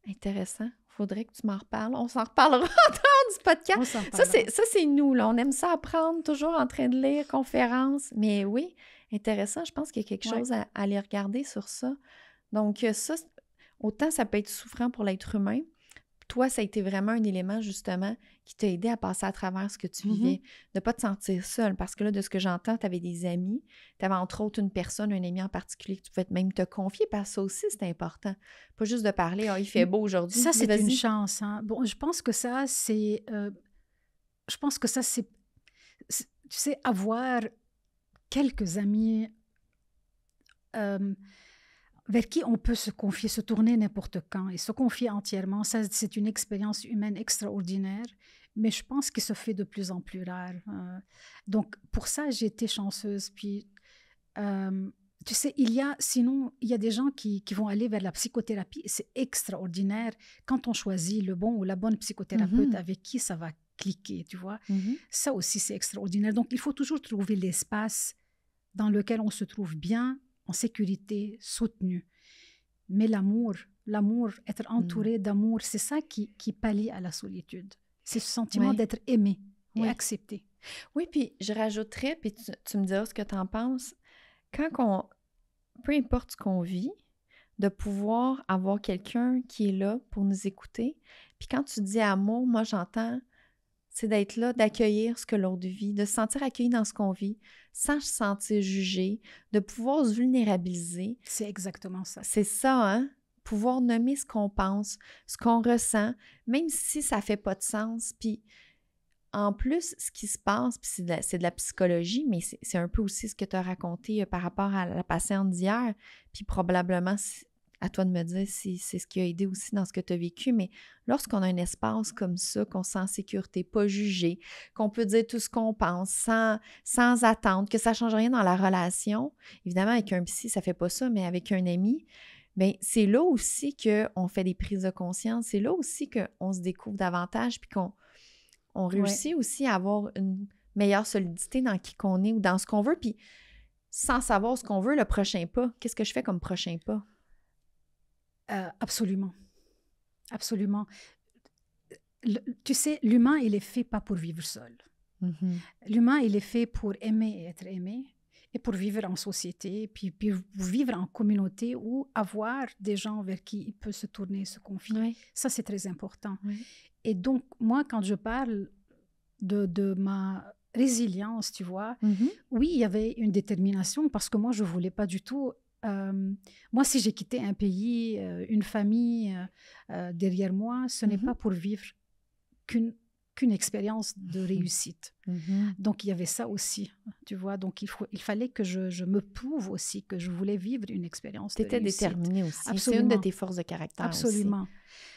S1: Intéressant. Il faudrait que tu m'en reparles. On s'en reparlera en dehors du podcast.
S2: On s'en parlera.
S1: Ça, c'est nous, là. On aime ça apprendre, toujours en train de lire, conférences. Mais oui, intéressant. Je pense qu'il y a quelque chose à aller regarder sur ça. Donc, ça, autant ça peut être souffrant pour l'être humain. Toi, ça a été vraiment un élément, justement, qui t'a aidé à passer à travers ce que tu vivais, de ne pas te sentir seule. Parce que là, de ce que j'entends, tu avais des amis, tu avais entre autres une personne, un ami en particulier que tu pouvais même te confier, parce que ça aussi, c'est important. Pas juste de parler, il fait beau aujourd'hui.
S2: Ça, c'est une chance. Hein. Bon, je pense que ça, c'est... tu sais, avoir quelques amis vers qui on peut se confier, se tourner n'importe quand et se confier entièrement. Ça, c'est une expérience humaine extraordinaire, mais je pense qu'il se fait de plus en plus rare. Donc, pour ça, j'ai été chanceuse. Puis, tu sais, il y a des gens qui vont aller vers la psychothérapie. C'est extraordinaire quand on choisit le bon ou la bonne psychothérapeute avec qui ça va cliquer, tu vois. Ça aussi, c'est extraordinaire. Donc, il faut toujours trouver l'espace dans lequel on se trouve bien, en sécurité, soutenu. Mais l'amour, être entouré d'amour, c'est ça qui pallie à la solitude. C'est ce sentiment d'être aimé et accepté.
S1: Oui, puis je rajouterais, puis tu me diras ce que tu en penses, peu importe ce qu'on vit, de pouvoir avoir quelqu'un qui est là pour nous écouter. Puis quand tu dis amour, moi j'entends, c'est d'être là, d'accueillir ce que l'autre vit, de se sentir accueilli dans ce qu'on vit, sans se sentir jugé, de pouvoir se vulnérabiliser.
S2: C'est exactement ça.
S1: C'est ça, hein? Pouvoir nommer ce qu'on pense, ce qu'on ressent, même si ça fait pas de sens. Puis en plus, ce qui se passe, puis c'est de la psychologie, mais c'est un peu aussi ce que tu as raconté par rapport à la patiente d'hier, puis probablement, à toi de me dire si c'est ce qui a aidé aussi dans ce que tu as vécu, mais lorsqu'on a un espace comme ça, qu'on se sent en sécurité, pas jugé, qu'on peut dire tout ce qu'on pense sans attendre, que ça ne change rien dans la relation, évidemment, avec un psy, ça ne fait pas ça, mais avec un ami, bien, c'est là aussi qu'on fait des prises de conscience, c'est là aussi qu'on se découvre davantage, puis qu'on réussit aussi à avoir une meilleure solidité dans qui qu'on est ou dans ce qu'on veut, puis sans savoir ce qu'on veut, le prochain pas. Qu'est-ce que je fais comme prochain pas?
S2: Absolument. Absolument. Tu sais, l'humain, il est fait pas pour vivre seul. L'humain, il est fait pour aimer et être aimé, et pour vivre en société, puis vivre en communauté ou avoir des gens vers qui il peut se tourner, se confier.
S1: Oui.
S2: Ça, c'est très important.
S1: Oui.
S2: Et donc, moi, quand je parle de ma résilience, tu vois, oui, il y avait une détermination parce que moi, je ne voulais pas du tout... moi, si j'ai quitté un pays, une famille derrière moi, ce n'est pas pour vivre qu'une qu'une expérience de réussite.
S1: Mhm.
S2: Donc, il y avait ça aussi, tu vois. Donc, il fallait que je me prouve aussi que je voulais vivre une expérience de
S1: Tu étais
S2: réussite.
S1: déterminée aussi. C'est une de
S2: Absolument.
S1: tes forces de caractère
S2: Absolument.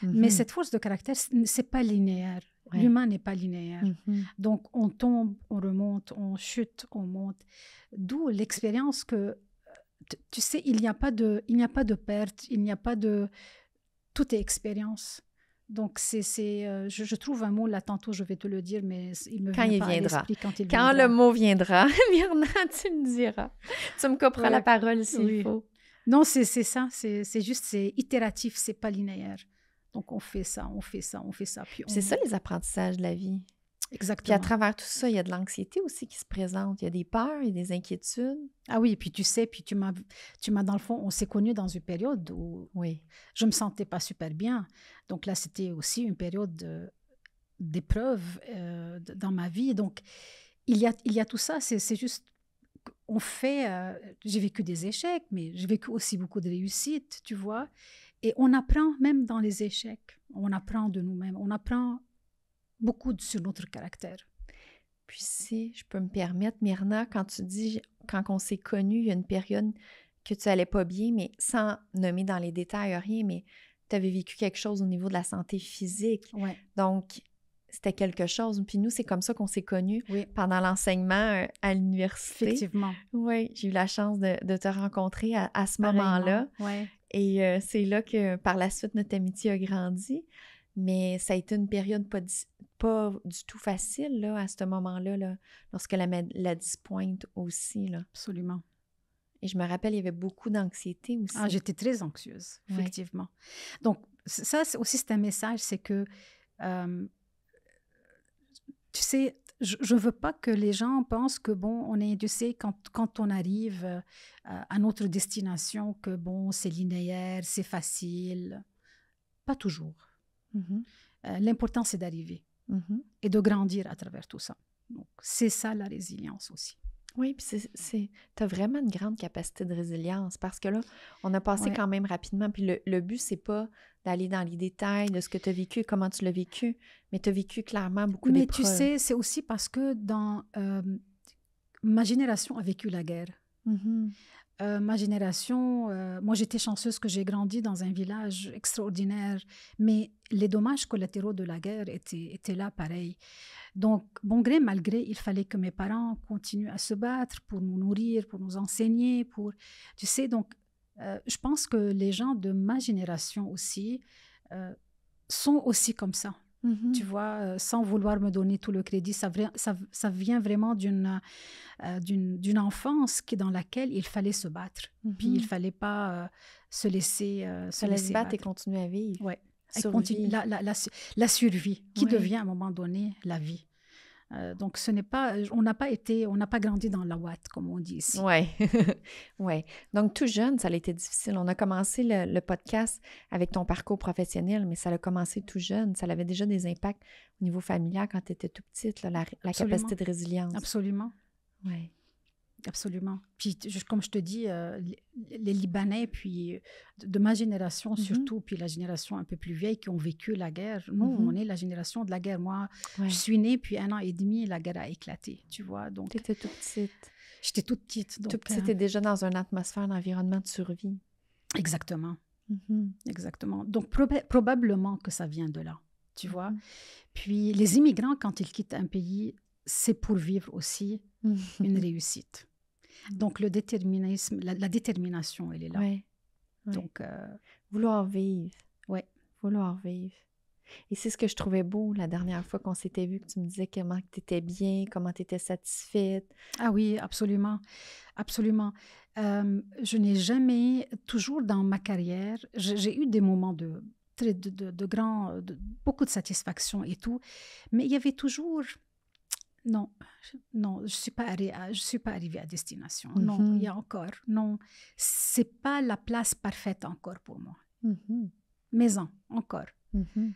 S1: aussi.
S2: Mais
S1: Mhm.
S2: cette force de caractère, c'est pas linéaire.
S1: Ouais.
S2: L'humain n'est pas linéaire.
S1: Mhm.
S2: Donc, on tombe, on remonte, on chute, on monte. D'où l'expérience que, tu sais, il n'y a pas de perte, il n'y a pas de... Tout est expérience. Donc, je trouve un mot, là, tantôt, je vais te le dire, mais il me
S1: Quand
S2: vient
S1: il
S2: pas à
S1: viendra.
S2: l'esprit quand il
S1: Quand
S2: viendra.
S1: le mot viendra, Myrna, tu me diras. Tu me couperas
S2: Ouais.
S1: la parole s'il
S2: Oui.
S1: faut.
S2: Non, c'est ça. C'est juste, c'est itératif, c'est pas linéaire. Donc, on fait ça, on fait ça, on fait ça. Puis
S1: C'est ça les apprentissages de la vie. Puis à
S2: Exactement.
S1: travers tout ça, il y a de l'anxiété aussi qui se présente. Il y a des peurs, il y a des inquiétudes.
S2: Ah oui, puis tu sais, puis tu m'as dans le fond, on s'est connus dans une période où
S1: Oui.
S2: je me sentais pas super bien. Donc là, c'était aussi une période d'épreuve dans ma vie. Donc, il y a tout ça, c'est juste, on fait, j'ai vécu des échecs, mais j'ai vécu aussi beaucoup de réussites, tu vois. Et on apprend même dans les échecs, on apprend de nous-mêmes, on apprend beaucoup sur notre caractère.
S1: Puis si je peux me permettre, Myrna, quand tu dis, quand on s'est connus, il y a une période que tu allais pas bien, mais sans nommer dans les détails rien, mais tu avais vécu quelque chose au niveau de la santé physique.
S2: Ouais.
S1: Donc, c'était quelque chose. Puis nous, c'est comme ça qu'on s'est connus
S2: Oui,
S1: pendant l'enseignement à l'université.
S2: effectivement.
S1: Oui, j'ai eu la chance de te rencontrer à ce
S2: Pareillement.
S1: moment-là.
S2: Ouais.
S1: Et c'est là que, par la suite, notre amitié a grandi. Mais ça a été une période pas du tout facile, là, à ce moment-là, là, lorsque la maladie se pointe aussi, là.
S2: Absolument.
S1: Et je me rappelle, il y avait beaucoup d'anxiété aussi.
S2: Ah, j'étais très anxieuse,
S1: Ouais.
S2: effectivement. Donc, ça aussi, c'est un message, c'est que, tu sais, je ne veux pas que les gens pensent que, bon, tu sais, quand on arrive à notre destination, que, bon, c'est linéaire, c'est facile. Pas toujours.
S1: Mhm.
S2: L'important, c'est d'arriver
S1: Mhm.
S2: et de grandir à travers tout ça. Donc, c'est ça la résilience aussi.
S1: Oui, puis tu as vraiment une grande capacité de résilience parce que là, on a passé
S2: Ouais.
S1: quand même rapidement. Puis le but, c'est pas d'aller dans les détails de ce que tu as vécu, comment tu l'as vécu, mais tu as vécu clairement beaucoup
S2: Mais
S1: d'épreuves.
S2: tu sais, c'est aussi parce que ma génération a vécu la guerre.
S1: Mhm.
S2: Ma génération, moi j'étais chanceuse que j'ai grandi dans un village extraordinaire, mais les dommages collatéraux de la guerre étaient là pareil. Donc, bon gré, mal gré, il fallait que mes parents continuent à se battre pour nous nourrir, pour nous enseigner, tu sais, donc je pense que les gens de ma génération aussi sont aussi comme ça.
S1: Mhm.
S2: Tu vois, sans vouloir me donner tout le crédit, ça vient vraiment d'une enfance dans laquelle il fallait se battre. Puis il ne fallait pas se laisser
S1: se battre et
S2: battre.
S1: continuer à vivre.
S2: Ouais.
S1: Survivre.
S2: La survie, qui
S1: Ouais.
S2: devient à un moment donné la vie. Donc, ce n'est pas, on n'a pas grandi dans la ouate, comme on dit ici.
S1: Oui. Ouais. Donc, tout jeune, ça a été difficile. On a commencé le podcast avec ton parcours professionnel, mais ça a commencé tout jeune. Ça avait déjà des impacts au niveau familial quand tu étais tout petite, là, la
S2: Absolument.
S1: capacité de résilience.
S2: Absolument.
S1: Oui.
S2: Absolument. Puis, comme je te dis, les Libanais, puis de ma génération surtout, puis la génération un peu plus vieille qui ont vécu la guerre, nous, on est la génération de la guerre. Moi,
S1: Ouais.
S2: je suis née, puis 1 an et demi, la guerre a éclaté, tu vois. Donc,
S1: Tu étais toute petite.
S2: j'étais toute petite. Donc,
S1: Tout petit, tu déjà dans une atmosphère d'environnement de survie.
S2: Exactement.
S1: Mm-hmm.
S2: Exactement. Donc, probablement que ça vient de là, tu vois. Puis, les immigrants, quand ils quittent un pays, c'est pour vivre aussi une réussite. Donc, le déterminisme, la détermination, elle est là.
S1: Ouais.
S2: Donc,
S1: vouloir vivre.
S2: Oui.
S1: Vouloir vivre. Et c'est ce que je trouvais beau la dernière fois qu'on s'était vu, que tu me disais comment tu étais bien, comment tu étais satisfaite.
S2: Ah oui, absolument. Absolument. Je n'ai jamais, toujours dans ma carrière, j'ai eu des moments de beaucoup de satisfaction et tout, mais il y avait toujours... Non, je ne suis pas arrivée à destination.
S1: Mm-hmm.
S2: Non, il y a encore. Non, ce n'est pas la place parfaite encore pour moi.
S1: Mm-hmm.
S2: Mais encore.
S1: Mm-hmm.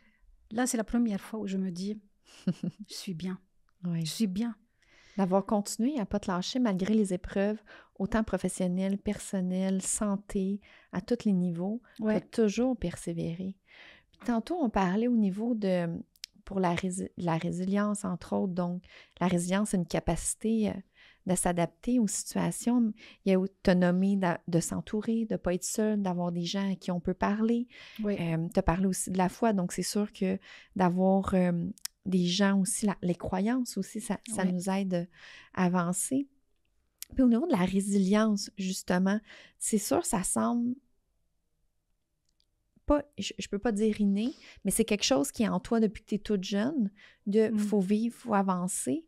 S2: Là, c'est la première fois où je me dis, je suis bien.
S1: Oui.
S2: Je suis bien.
S1: D'avoir continué à ne pas te lâcher malgré les épreuves, autant professionnelles, personnelles, santé, à tous les niveaux,
S2: Ouais.
S1: tu as toujours persévéré. Puis tantôt, on parlait au niveau de pour la résilience, entre autres. Donc, la résilience, c'est une capacité de s'adapter aux situations. Il y a autonomie de s'entourer, de ne pas être seul, d'avoir des gens à qui on peut parler.
S2: Oui.
S1: Tu as parlé aussi de la foi, donc c'est sûr que d'avoir des gens aussi, les croyances aussi, ça
S2: Oui.
S1: nous aide à avancer. Puis au niveau de la résilience, justement, c'est sûr, ça semble pas, je peux pas dire inné, mais c'est quelque chose qui est en toi depuis que tu es toute jeune, de faut vivre, faut avancer.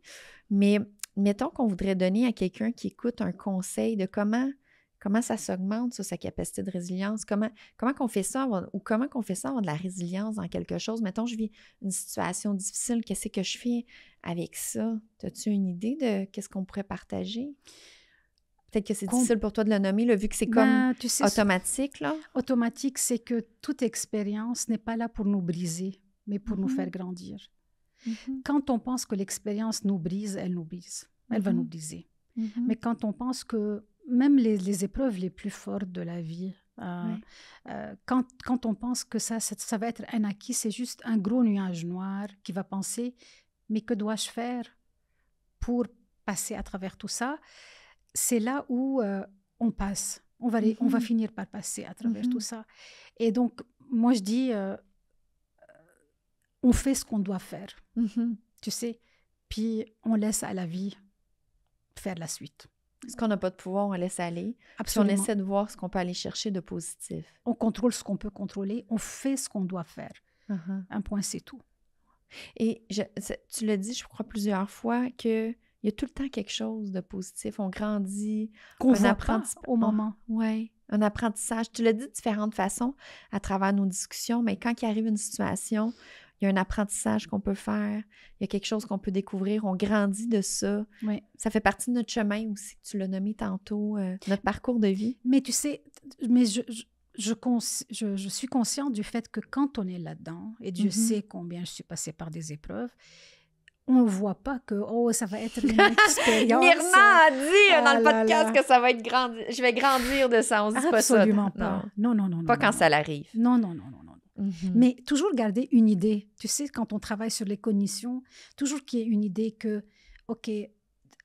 S1: Mais mettons qu'on voudrait donner à quelqu'un qui écoute un conseil de comment ça s'augmente, ça, sa capacité de résilience, comment qu'on fait ça, comment qu'on fait ça avoir de la résilience dans quelque chose. Mettons, je vis une situation difficile, qu'est-ce que je fais avec ça? As-tu une idée de qu'est-ce qu'on pourrait partager? Peut-être que c'est difficile pour toi de le nommer, là, vu que c'est comme
S2: tu sais,
S1: automatique, là.
S2: Automatique, c'est que toute expérience n'est pas là pour nous briser, mais pour nous faire grandir. Quand on pense que l'expérience nous brise, elle nous brise. Elle va nous briser. Mais quand on pense que même les épreuves les plus fortes de la vie, quand on pense que ça va être un acquis, c'est juste un gros nuage noir qui va penser « mais que dois-je faire pour passer à travers tout ça ?» C'est là où on passe. On va finir par passer à travers tout ça. Et donc, moi, je dis, on fait ce qu'on doit faire, tu sais, puis on laisse à la vie faire la suite.
S1: Ce qu'on n'a pas de pouvoir, on laisse aller.
S2: Absolument.
S1: Puis on essaie de voir ce qu'on peut aller chercher de positif.
S2: On contrôle ce qu'on peut contrôler, on fait ce qu'on doit faire. Un point, c'est tout.
S1: Et tu l'as dit, je crois, plusieurs fois que il y a tout le temps quelque chose de positif. On grandit.
S2: Qu'on voit pas au moment.
S1: Oui, un apprentissage. Tu l'as dit de différentes façons à travers nos discussions, mais quand il arrive une situation, il y a un apprentissage qu'on peut faire. Il y a quelque chose qu'on peut découvrir. On grandit de ça.
S2: Oui.
S1: Ça fait partie de notre chemin aussi, tu l'as nommé tantôt, notre parcours de vie.
S2: Mais tu sais, je suis consciente du fait que quand on est là-dedans, et Dieu sait combien je suis passée par des épreuves, on ne voit pas que ça va être une expérience.
S1: Myrna a dit dans le podcast que ça va être je vais grandir de ça. On se dit pas ça.
S2: Absolument pas. Non.
S1: Pas quand ça l'arrive.
S2: Non. Mais toujours garder une idée. Tu sais, quand on travaille sur les cognitions, toujours qu'il y ait une idée que, OK,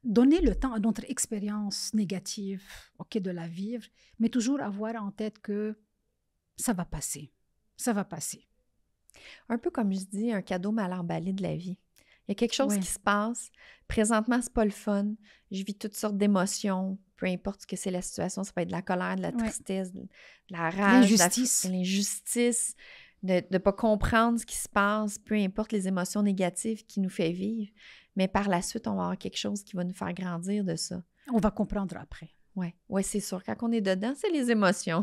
S2: donner le temps à notre expérience négative, OK, de la vivre, mais toujours avoir en tête que ça va passer. Ça va passer.
S1: Un peu comme je dis, un cadeau mal emballé de la vie. Il y a quelque chose qui se passe. Présentement, c'est pas le fun. Je vis toutes sortes d'émotions, peu importe ce que c'est la situation. Ça peut être de la colère, de la tristesse, de la rage, l'injustice, de ne pas comprendre ce qui se passe, peu importe les émotions négatives qui nous fait vivre. Mais par la suite, on va avoir quelque chose qui va nous faire grandir de ça.
S2: On va comprendre après.
S1: Oui, c'est sûr. Quand on est dedans, c'est les émotions.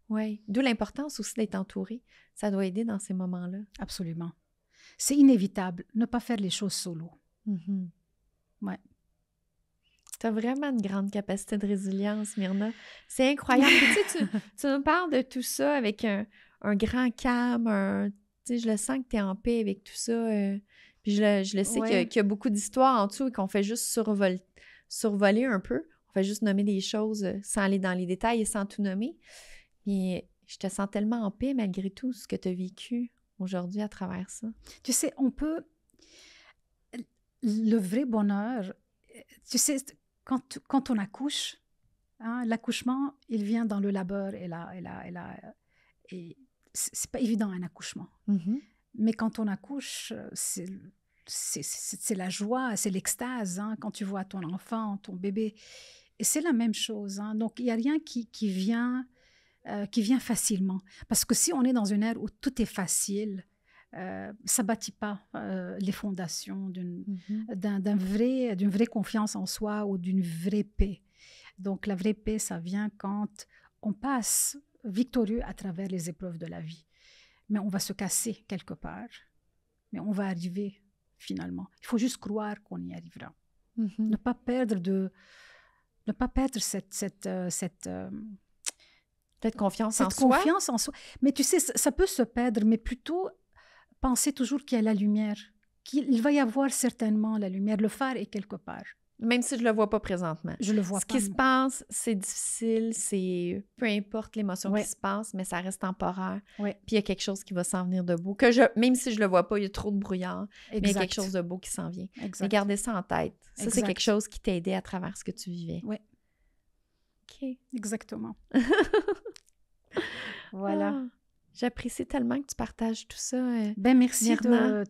S1: Oui. D'où l'importance aussi d'être entouré. Ça doit aider dans ces moments-là.
S2: Absolument. C'est inévitable, ne pas faire les choses solo. Ouais.
S1: Tu as vraiment une grande capacité de résilience, Myrna. C'est incroyable. tu nous parles de tout ça avec un grand calme, je le sens que tu es en paix avec tout ça. Puis je le sais qu'il y a beaucoup d'histoires en dessous et qu'on fait juste survoler un peu. On fait juste nommer des choses sans aller dans les détails et sans tout nommer. Mais je te sens tellement en paix malgré tout ce que tu as vécu aujourd'hui à travers ça.
S2: Tu sais, on peut... Le vrai bonheur, tu sais, quand on accouche, l'accouchement, il vient dans le labeur et c'est pas évident un accouchement. Mais quand on accouche, c'est la joie, c'est l'extase, quand tu vois ton enfant, ton bébé. Et c'est la même chose. Donc, il n'y a rien qui vient facilement. Parce que si on est dans une ère où tout est facile, ça ne bâtit pas les fondations d'une vraie confiance en soi ou d'une vraie paix. Donc, la vraie paix, ça vient quand on passe victorieux à travers les épreuves de la vie. Mais on va se casser quelque part, mais on va arriver finalement. Il faut juste croire qu'on y arrivera. Ne pas perdre cette
S1: confiance en soi.
S2: Mais tu sais, ça peut se perdre, mais plutôt penser toujours qu'il y a la lumière, qu'il va y avoir certainement la lumière. Le phare est quelque part.
S1: Même si je le vois pas présentement.
S2: Je le vois
S1: Ce
S2: pas.
S1: qui se passe, c'est difficile, c'est... Peu importe l'émotion
S2: Ouais.
S1: qui se passe, mais ça reste temporaire.
S2: Ouais.
S1: Puis il y a quelque chose qui va s'en venir de beau. Même si je le vois pas, il y a trop de brouillard, mais il y a quelque chose de beau qui s'en vient.
S2: Exact.
S1: Mais gardez ça en tête. Ça, c'est
S2: Exact.
S1: quelque chose qui t'a aidé à travers ce que tu vivais.
S2: Oui.
S1: OK.
S2: Exactement. Voilà.
S1: Ah, j'apprécie tellement que tu partages tout ça,
S2: Ben merci
S1: Myrna.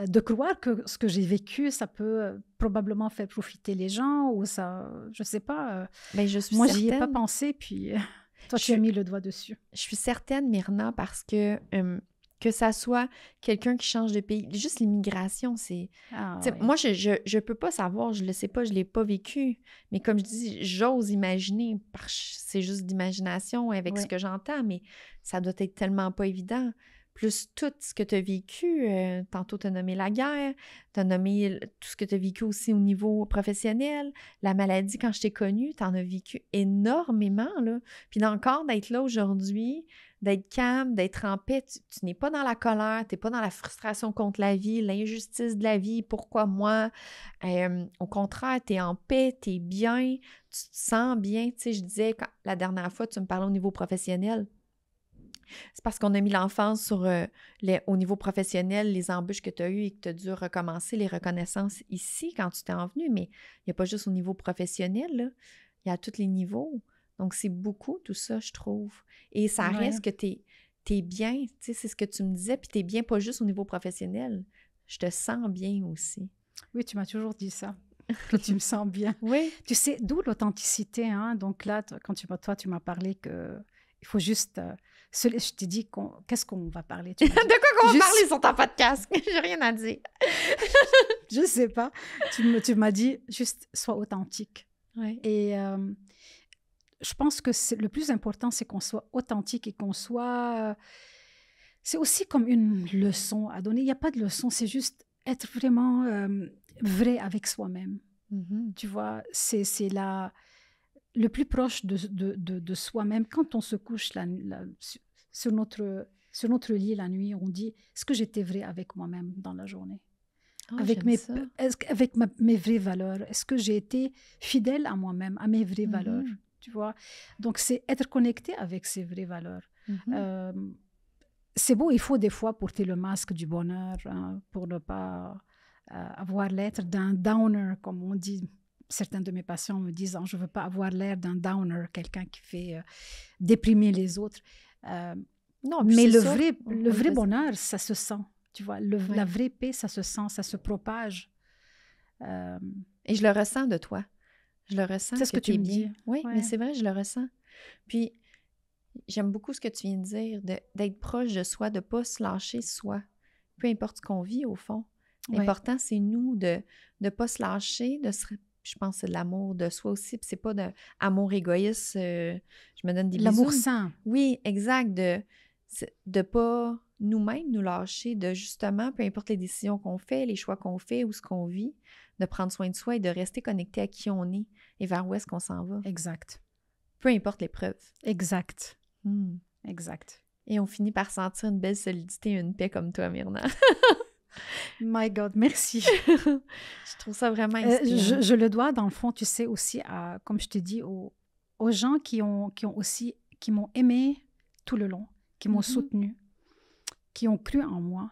S2: de croire que ce que j'ai vécu, ça peut probablement faire profiter les gens ou ça, je sais pas.
S1: Ben, je suis
S2: Moi,
S1: certaine.
S2: j'y ai pas pensé, puis toi, tu as mis le doigt dessus.
S1: Je suis certaine, Myrna, parce que ça soit quelqu'un qui change de pays, juste l'immigration, c'est...
S2: Ah,
S1: ouais. Moi, je peux pas savoir, je le sais pas, je l'ai pas vécu, mais comme je dis, j'ose imaginer, c'est juste d'imagination avec ce que j'entends, mais ça doit être tellement pas évident. Plus tout ce que tu as vécu, tantôt tu as nommé la guerre, tu as nommé tout ce que tu as vécu aussi au niveau professionnel, la maladie quand je t'ai connue, tu en as vécu énormément, là. Puis encore d'être là aujourd'hui, d'être calme, d'être en paix, tu n'es pas dans la colère, tu n'es pas dans la frustration contre la vie, l'injustice de la vie, pourquoi moi? Au contraire, tu es en paix, tu es bien, tu te sens bien. Tu sais, je disais, la dernière fois, tu me parlais au niveau professionnel, c'est parce qu'on a mis l'emphase sur au niveau professionnel, les embûches que tu as eues et que tu as dû recommencer, les reconnaissances ici quand tu t'es envenu, mais il n'y a pas juste au niveau professionnel, là. Il y a à tous les niveaux. Donc, c'est beaucoup tout ça, je trouve. Et ça reste que tu es bien, tu sais, c'est ce que tu me disais, puis tu es bien pas juste au niveau professionnel. Je te sens bien aussi.
S2: Oui, tu m'as toujours dit ça, que tu me sens bien.
S1: Oui.
S2: Tu sais, d'où l'authenticité, hein? Donc là, quand tu m'as parlé que il faut juste... je t'ai dit, qu'est-ce qu'on va parler?
S1: De quoi qu'on va parler sur ton podcast? J'ai rien à dire.
S2: Je sais pas. Tu m'as dit, juste, sois authentique.
S1: Ouais.
S2: Et je pense que le plus important, c'est qu'on soit authentique et qu'on soit... c'est aussi comme une leçon à donner. Il n'y a pas de leçon, c'est juste être vraiment vrai avec soi-même.
S1: Mm-hmm.
S2: Tu vois, c'est le plus proche de soi-même. Quand on se couche sur notre lit la nuit, on dit, est-ce que j'étais vrai avec moi-même dans la journée?
S1: Oh,
S2: avec mes vraies valeurs? Est-ce que j'ai été fidèle à moi-même, à mes vraies valeurs? Tu vois? Donc, c'est être connecté avec ses vraies valeurs. C'est beau, il faut des fois porter le masque du bonheur, hein, pour ne pas avoir l'air d'un downer, comme on dit. Certains de mes patients me disent, je ne veux pas avoir l'air d'un downer, quelqu'un qui fait déprimer les autres.
S1: Non,
S2: mais le vrai bonheur, ça se sent. Tu vois,
S1: Ouais.
S2: la vraie paix, ça se sent, ça se propage.
S1: Et je le ressens de toi. Je le ressens.
S2: C'est ce que tu me dis.
S1: Oui,
S2: Ouais.
S1: mais c'est vrai, je le ressens. Puis, j'aime beaucoup ce que tu viens de dire, d'être proche de soi, de ne pas se lâcher soi. Peu importe ce qu'on vit, au fond. L'important, c'est nous de ne pas se lâcher, je pense que c'est de l'amour de soi aussi, puis c'est pas de amour égoïste, je me donne des bisous.
S2: L'amour sain.
S1: Oui, exact, de pas nous-mêmes nous lâcher, de justement, peu importe les décisions qu'on fait, les choix qu'on fait ou ce qu'on vit, de prendre soin de soi et de rester connecté à qui on est et vers où est-ce qu'on s'en va.
S2: Exact.
S1: Peu importe l'épreuve.
S2: Exact. Exact.
S1: Et on finit par sentir une belle solidité et une paix comme toi, Myrna.
S2: My God, merci.
S1: Je trouve ça vraiment inspirant.
S2: Je le dois, dans le fond, tu sais, aussi, comme je te dis, aux gens qui m'ont aimé tout le long, qui m'ont soutenu, qui ont cru en moi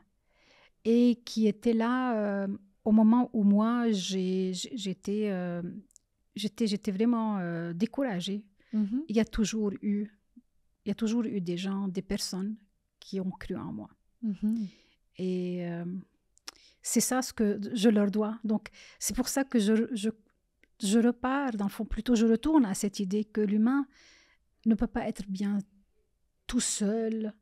S2: et qui étaient là au moment où moi, j'étais vraiment découragée. Il y a toujours eu des gens, des personnes qui ont cru en moi. Et c'est ça ce que je leur dois. Donc, c'est pour ça que je repars, dans le fond, plutôt je retourne à cette idée que l'humain ne peut pas être bien tout seul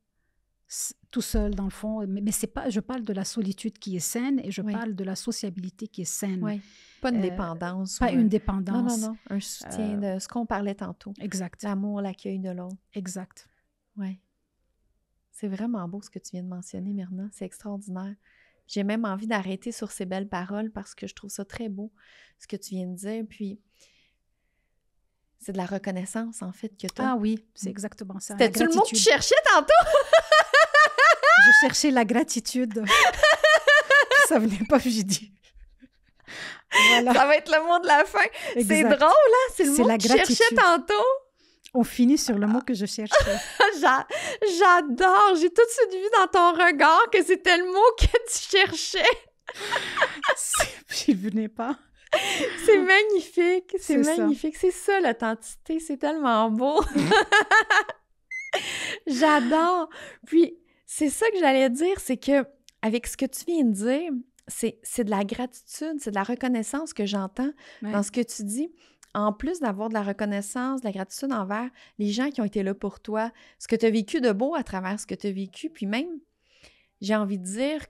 S2: dans le fond. Mais c'est pas, je parle de la solitude qui est saine et je parle de la sociabilité qui est saine.
S1: Oui. Pas une dépendance.
S2: Pas une dépendance.
S1: Non. Un soutien de ce qu'on parlait tantôt.
S2: Exact.
S1: L'amour, l'accueil de l'autre.
S2: Exact.
S1: Oui. C'est vraiment beau ce que tu viens de mentionner, Myrna. C'est extraordinaire. J'ai même envie d'arrêter sur ces belles paroles parce que je trouve ça très beau, ce que tu viens de dire. Puis, c'est de la reconnaissance, en fait, que tu as.
S2: Ah oui, c'est exactement ça.
S1: C'était-tu le mot que tu cherchais tantôt?
S2: Je cherchais la gratitude. Ça venait pas, j'ai dit. Voilà,
S1: Ça va être le mot de la fin. C'est
S2: exact.
S1: drôle, hein? C'est le
S2: C'est
S1: mot
S2: la
S1: que je cherchais
S2: gratitude.
S1: tantôt.
S2: On finit sur le mot que je cherchais.
S1: J'adore. J'ai tout de suite vu dans ton regard que c'était le mot que tu cherchais.
S2: J'y venais pas.
S1: C'est magnifique. C'est
S2: C'est ça.
S1: magnifique. C'est ça, l'authenticité. C'est tellement beau. J'adore. Puis, c'est ça que j'allais dire, c'est que avec ce que tu viens de dire, c'est de la gratitude, c'est de la reconnaissance que j'entends
S2: Ouais.
S1: dans ce que tu dis. En plus d'avoir de la reconnaissance, de la gratitude envers les gens qui ont été là pour toi, ce que tu as vécu de beau à travers ce que tu as vécu, puis même, j'ai envie de dire,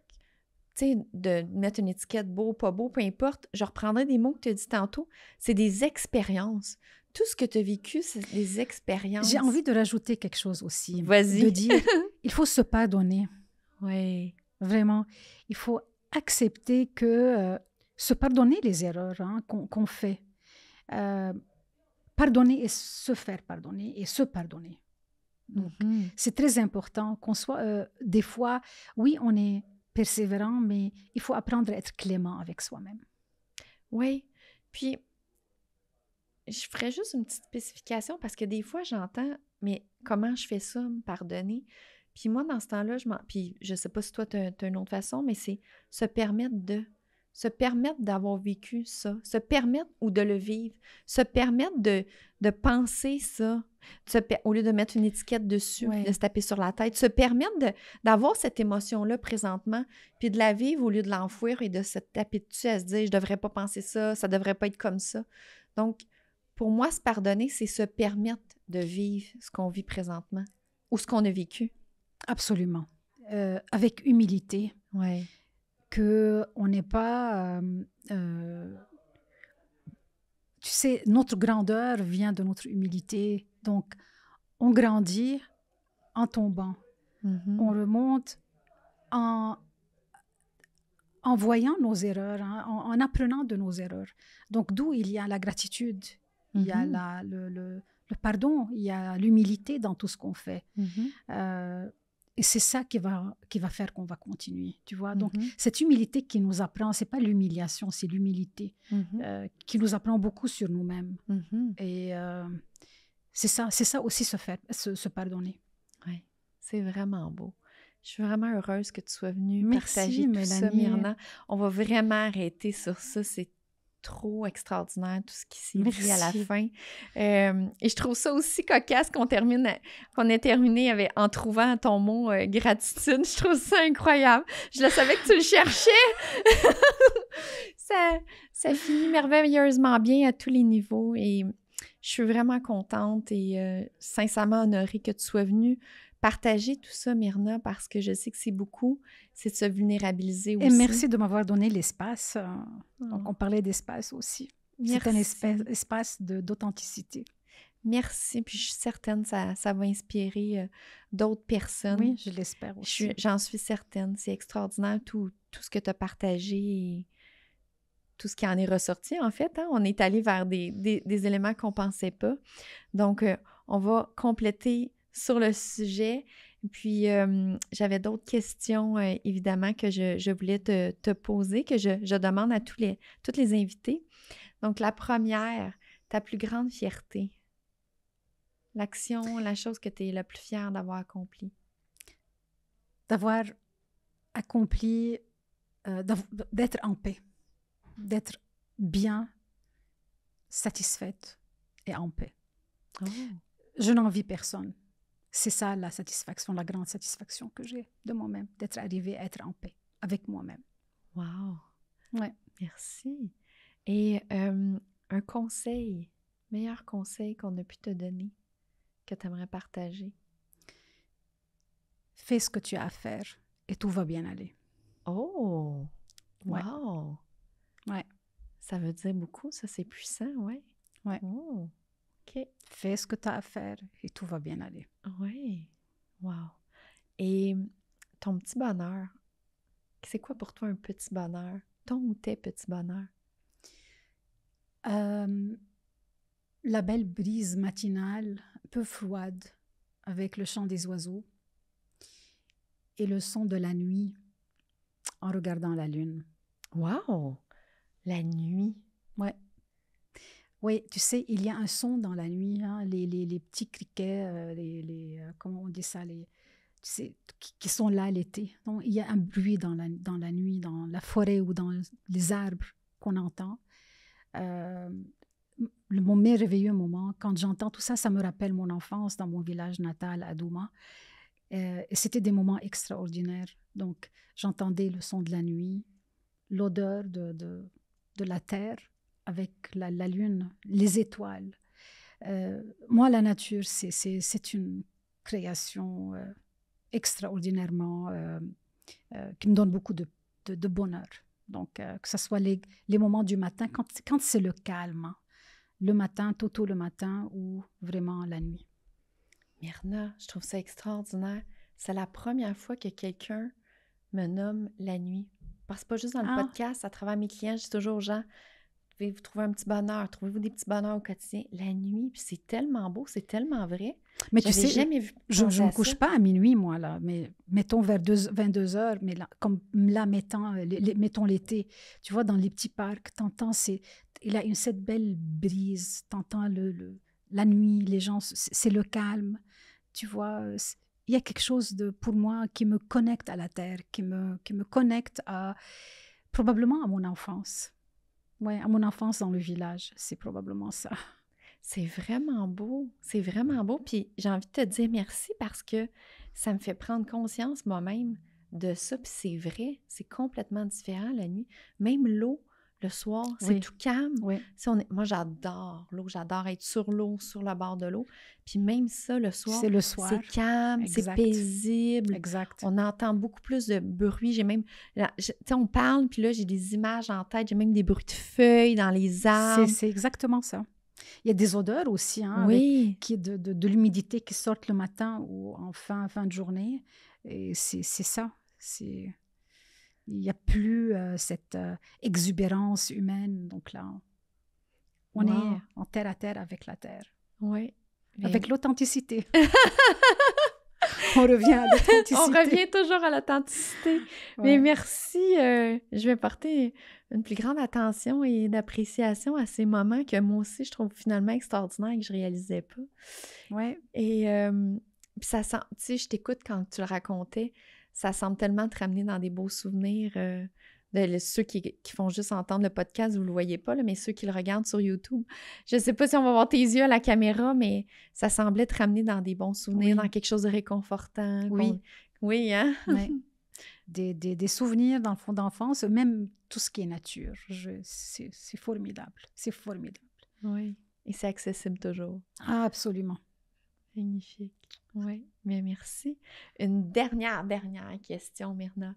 S1: tu sais, de mettre une étiquette beau, pas beau, peu importe, je reprendrai des mots que tu as dit tantôt, c'est des expériences. Tout ce que tu as vécu, c'est des expériences.
S2: J'ai envie de rajouter quelque chose aussi.
S1: Vas-y.
S2: De dire, il faut se pardonner.
S1: Oui.
S2: Vraiment. Il faut accepter que se pardonner les erreurs qu'on fait. Pardonner et se faire pardonner et se pardonner. Donc, c'est très important qu'on soit, des fois, oui, on est persévérant, mais il faut apprendre à être clément avec soi-même.
S1: Oui. Puis, je ferais juste une petite spécification parce que des fois, j'entends, mais comment je fais ça, me pardonner? Puis moi, dans ce temps-là, puis je sais pas si toi, tu as une autre façon, mais c'est se permettre d'avoir vécu ça, se permettre ou de le vivre, se permettre de penser ça, au lieu de mettre une étiquette dessus,
S2: Ouais.
S1: de se taper sur la tête, se permettre d'avoir cette émotion-là présentement, puis de la vivre au lieu de l'enfouir et de se taper dessus à se dire « je devrais pas penser ça, ça devrait pas être comme ça ». Donc, pour moi, se pardonner, c'est se permettre de vivre ce qu'on vit présentement ou ce qu'on a vécu.
S2: Absolument. Avec humilité.
S1: Ouais.
S2: Qu'on n'est pas... tu sais, notre grandeur vient de notre humilité. Donc, on grandit en tombant. On remonte en voyant nos erreurs, en apprenant de nos erreurs. Donc, d'où il y a la gratitude, il y a le pardon, il y a l'humilité dans tout ce qu'on fait. Et c'est ça qui va faire qu'on va continuer, tu vois. Donc, cette humilité qui nous apprend, c'est pas l'humiliation, c'est l'humilité qui nous apprend beaucoup sur nous-mêmes. Et c'est ça aussi se pardonner.
S1: Oui, c'est vraiment beau. Je suis vraiment heureuse que tu sois venue
S2: partager
S1: tout ça, Myrna. On va vraiment arrêter sur ça. C'est trop extraordinaire tout ce qui s'est dit à la fin. Et je trouve ça aussi cocasse qu'on ait terminé en trouvant ton mot gratitude. Je trouve ça incroyable. Je le savais que tu le cherchais. ça finit merveilleusement bien à tous les niveaux et je suis vraiment contente et sincèrement honorée que tu sois venue partager tout ça, Myrna, parce que je sais que c'est beaucoup, c'est de se vulnérabiliser aussi.
S2: Et merci de m'avoir donné l'espace. Donc, on parlait d'espace aussi.
S1: Merci.
S2: C'est un espace d'authenticité.
S1: Merci, puis je suis certaine que ça va inspirer d'autres personnes.
S2: Oui, je l'espère aussi.
S1: J'en suis certaine. C'est extraordinaire tout ce que tu as partagé et tout ce qui en est ressorti, en fait. On est allé vers des éléments qu'on ne pensait pas. Donc, on va compléter sur le sujet. Puis, j'avais d'autres questions, évidemment, que je voulais te poser, que je demande à toutes les invités. Donc, la première, ta plus grande fierté. L'action, la chose que tu es la plus fière d'avoir accomplie.
S2: D'avoir accompli, d'être en paix, d'être bien satisfaite et en paix.
S1: Oh.
S2: Je n'envie personne. C'est ça la satisfaction, la grande satisfaction que j'ai de moi-même, d'être arrivée à être en paix avec moi-même.
S1: Wow!
S2: Ouais.
S1: Merci. Et un conseil, meilleur conseil qu'on a pu te donner, que tu aimerais partager?
S2: Fais ce que tu as à faire et tout va bien aller.
S1: Oh! Wow!
S2: Ouais.
S1: Ça veut dire beaucoup, ça, c'est puissant, ouais.
S2: Ouais.
S1: Oh! OK.
S2: Fais ce que tu as à faire et tout va bien aller.
S1: Oui. Wow. Et ton petit bonheur, c'est quoi pour toi un petit bonheur? Ton ou tes petits bonheurs?
S2: La belle brise matinale, un peu froide, avec le chant des oiseaux et le son de la nuit en regardant la lune.
S1: Wow! La nuit.
S2: Ouais. Oui, tu sais, il y a un son dans la nuit, hein, les petits criquets, comment on dit ça, tu sais, qui sont là l'été. Donc, il y a un bruit dans la nuit, dans la forêt ou dans les arbres qu'on entend. Euh, Mon merveilleux moment, quand j'entends tout ça, ça me rappelle mon enfance dans mon village natal à Douma. Et c'était des moments extraordinaires. Donc, j'entendais le son de la nuit, l'odeur de la terre avec la lune, les étoiles. Moi, la nature, c'est une création extraordinairement qui me donne beaucoup de bonheur. Donc, que ce soit les moments du matin, quand c'est le calme, hein, le matin, tôt le matin ou vraiment la nuit.
S1: Myrna, je trouve ça extraordinaire. C'est la première fois que quelqu'un me nomme la nuit. Parce que pas juste dans le podcast, à travers mes clients, je dis toujours aux gens, vous trouver un petit bonheur, trouvez-vous des petits bonheurs au quotidien. La nuit, puis c'est tellement beau, c'est tellement vrai.
S2: Mais tu sais,
S1: jamais vu
S2: je ne me couche pas à minuit, moi, là, mais mettons vers 22 heures, mais là, comme là, mettons l'été, tu vois, dans les petits parcs, t'entends, il a cette belle brise, t'entends la nuit, les gens, c'est le calme, tu vois, il y a quelque chose pour moi qui me connecte à la terre, qui me connecte probablement à mon enfance. Oui, à mon enfance dans le village, c'est probablement ça.
S1: C'est vraiment beau, c'est vraiment beau. Puis j'ai envie de te dire merci parce que ça me fait prendre conscience moi-même de ça. Puis c'est vrai, c'est complètement différent la nuit. Même l'eau, le soir, c'est tout calme.
S2: Oui.
S1: Moi, j'adore l'eau, j'adore être sur l'eau, sur le bord de l'eau. Puis même ça, le soir, c'est calme, c'est paisible.
S2: Exact.
S1: On entend beaucoup plus de bruit. J'ai même, tu sais, on parle, puis là, j'ai des images en tête. J'ai même des bruits de feuilles dans les arbres.
S2: C'est exactement ça. Il y a des odeurs aussi, hein,
S1: oui.
S2: de l'humidité qui sortent le matin ou en fin de journée. Et c'est ça. Il n'y a plus cette exubérance humaine. Donc là, on est en terre à terre avec la terre.
S1: Oui.
S2: Avec l'authenticité. On revient à l'authenticité.
S1: On revient toujours à l'authenticité. Ouais. Mais merci. Je vais porter une plus grande attention et d'appréciation à ces moments que moi aussi, je trouve finalement extraordinaires et que je ne réalisais pas.
S2: Oui.
S1: Et puis ça sent, tu sais, je t'écoute quand tu le racontais, ça semble tellement te ramener dans des beaux souvenirs. Ceux qui font juste entendre le podcast, vous ne le voyez pas, là, mais ceux qui le regardent sur YouTube. Je ne sais pas si on va voir tes yeux à la caméra, mais ça semblait te ramener dans des bons souvenirs, dans quelque chose de réconfortant.
S2: Oui.
S1: Oui, hein?
S2: Oui. Des souvenirs dans le fond d'enfance, même tout ce qui est nature. C'est formidable. C'est formidable.
S1: Oui. Et c'est accessible toujours.
S2: Ah, absolument.
S1: Magnifique. Oui, mais merci. Une dernière question, Myrna.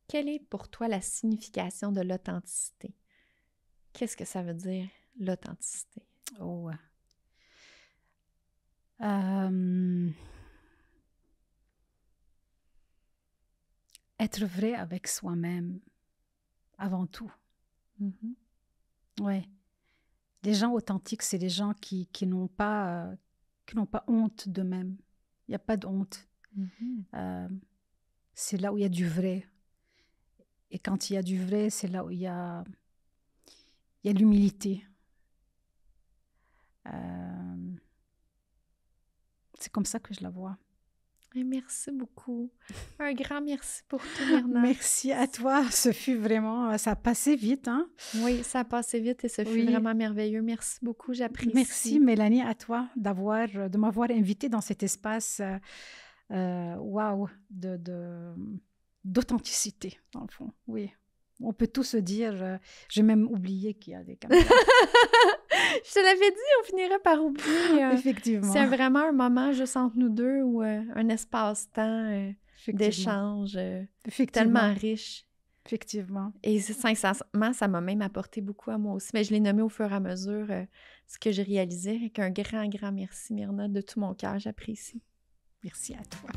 S1: Quelle est pour toi la signification de l'authenticité? Qu'est-ce que ça veut dire, l'authenticité?
S2: Oh. Être vrai avec soi-même, avant tout.
S1: Mm-hmm.
S2: Oui. Les gens authentiques, c'est les gens qui n'ont pas honte d'eux-mêmes. Il n'y a pas de honte.
S1: Mm-hmm.
S2: C'est là où il y a du vrai. Et quand il y a du vrai, c'est là où il y a l'humilité. C'est comme ça que je la vois.
S1: Et merci beaucoup. Un grand merci pour tout, Myrna.
S2: Merci à toi. Ça a passé vite, hein?
S1: Oui, ça a passé vite et ce fut vraiment merveilleux. Merci beaucoup, j'apprécie.
S2: Merci, Mélanie, à toi de m'avoir invitée dans cet espace d'authenticité, dans le fond. Oui, on peut tout se dire. J'ai même oublié qu'il y a des caméras.
S1: Je te l'avais dit, on finirait par oublier.
S2: Effectivement.
S1: C'est vraiment un moment juste entre nous deux ou un espace-temps d'échange tellement riche.
S2: Effectivement.
S1: Et sincèrement, ça m'a même apporté beaucoup à moi aussi. Mais je l'ai nommé au fur et à mesure ce que j'ai réalisé. Avec un grand, grand merci, Myrna, de tout mon cœur. J'apprécie.
S2: Merci à toi.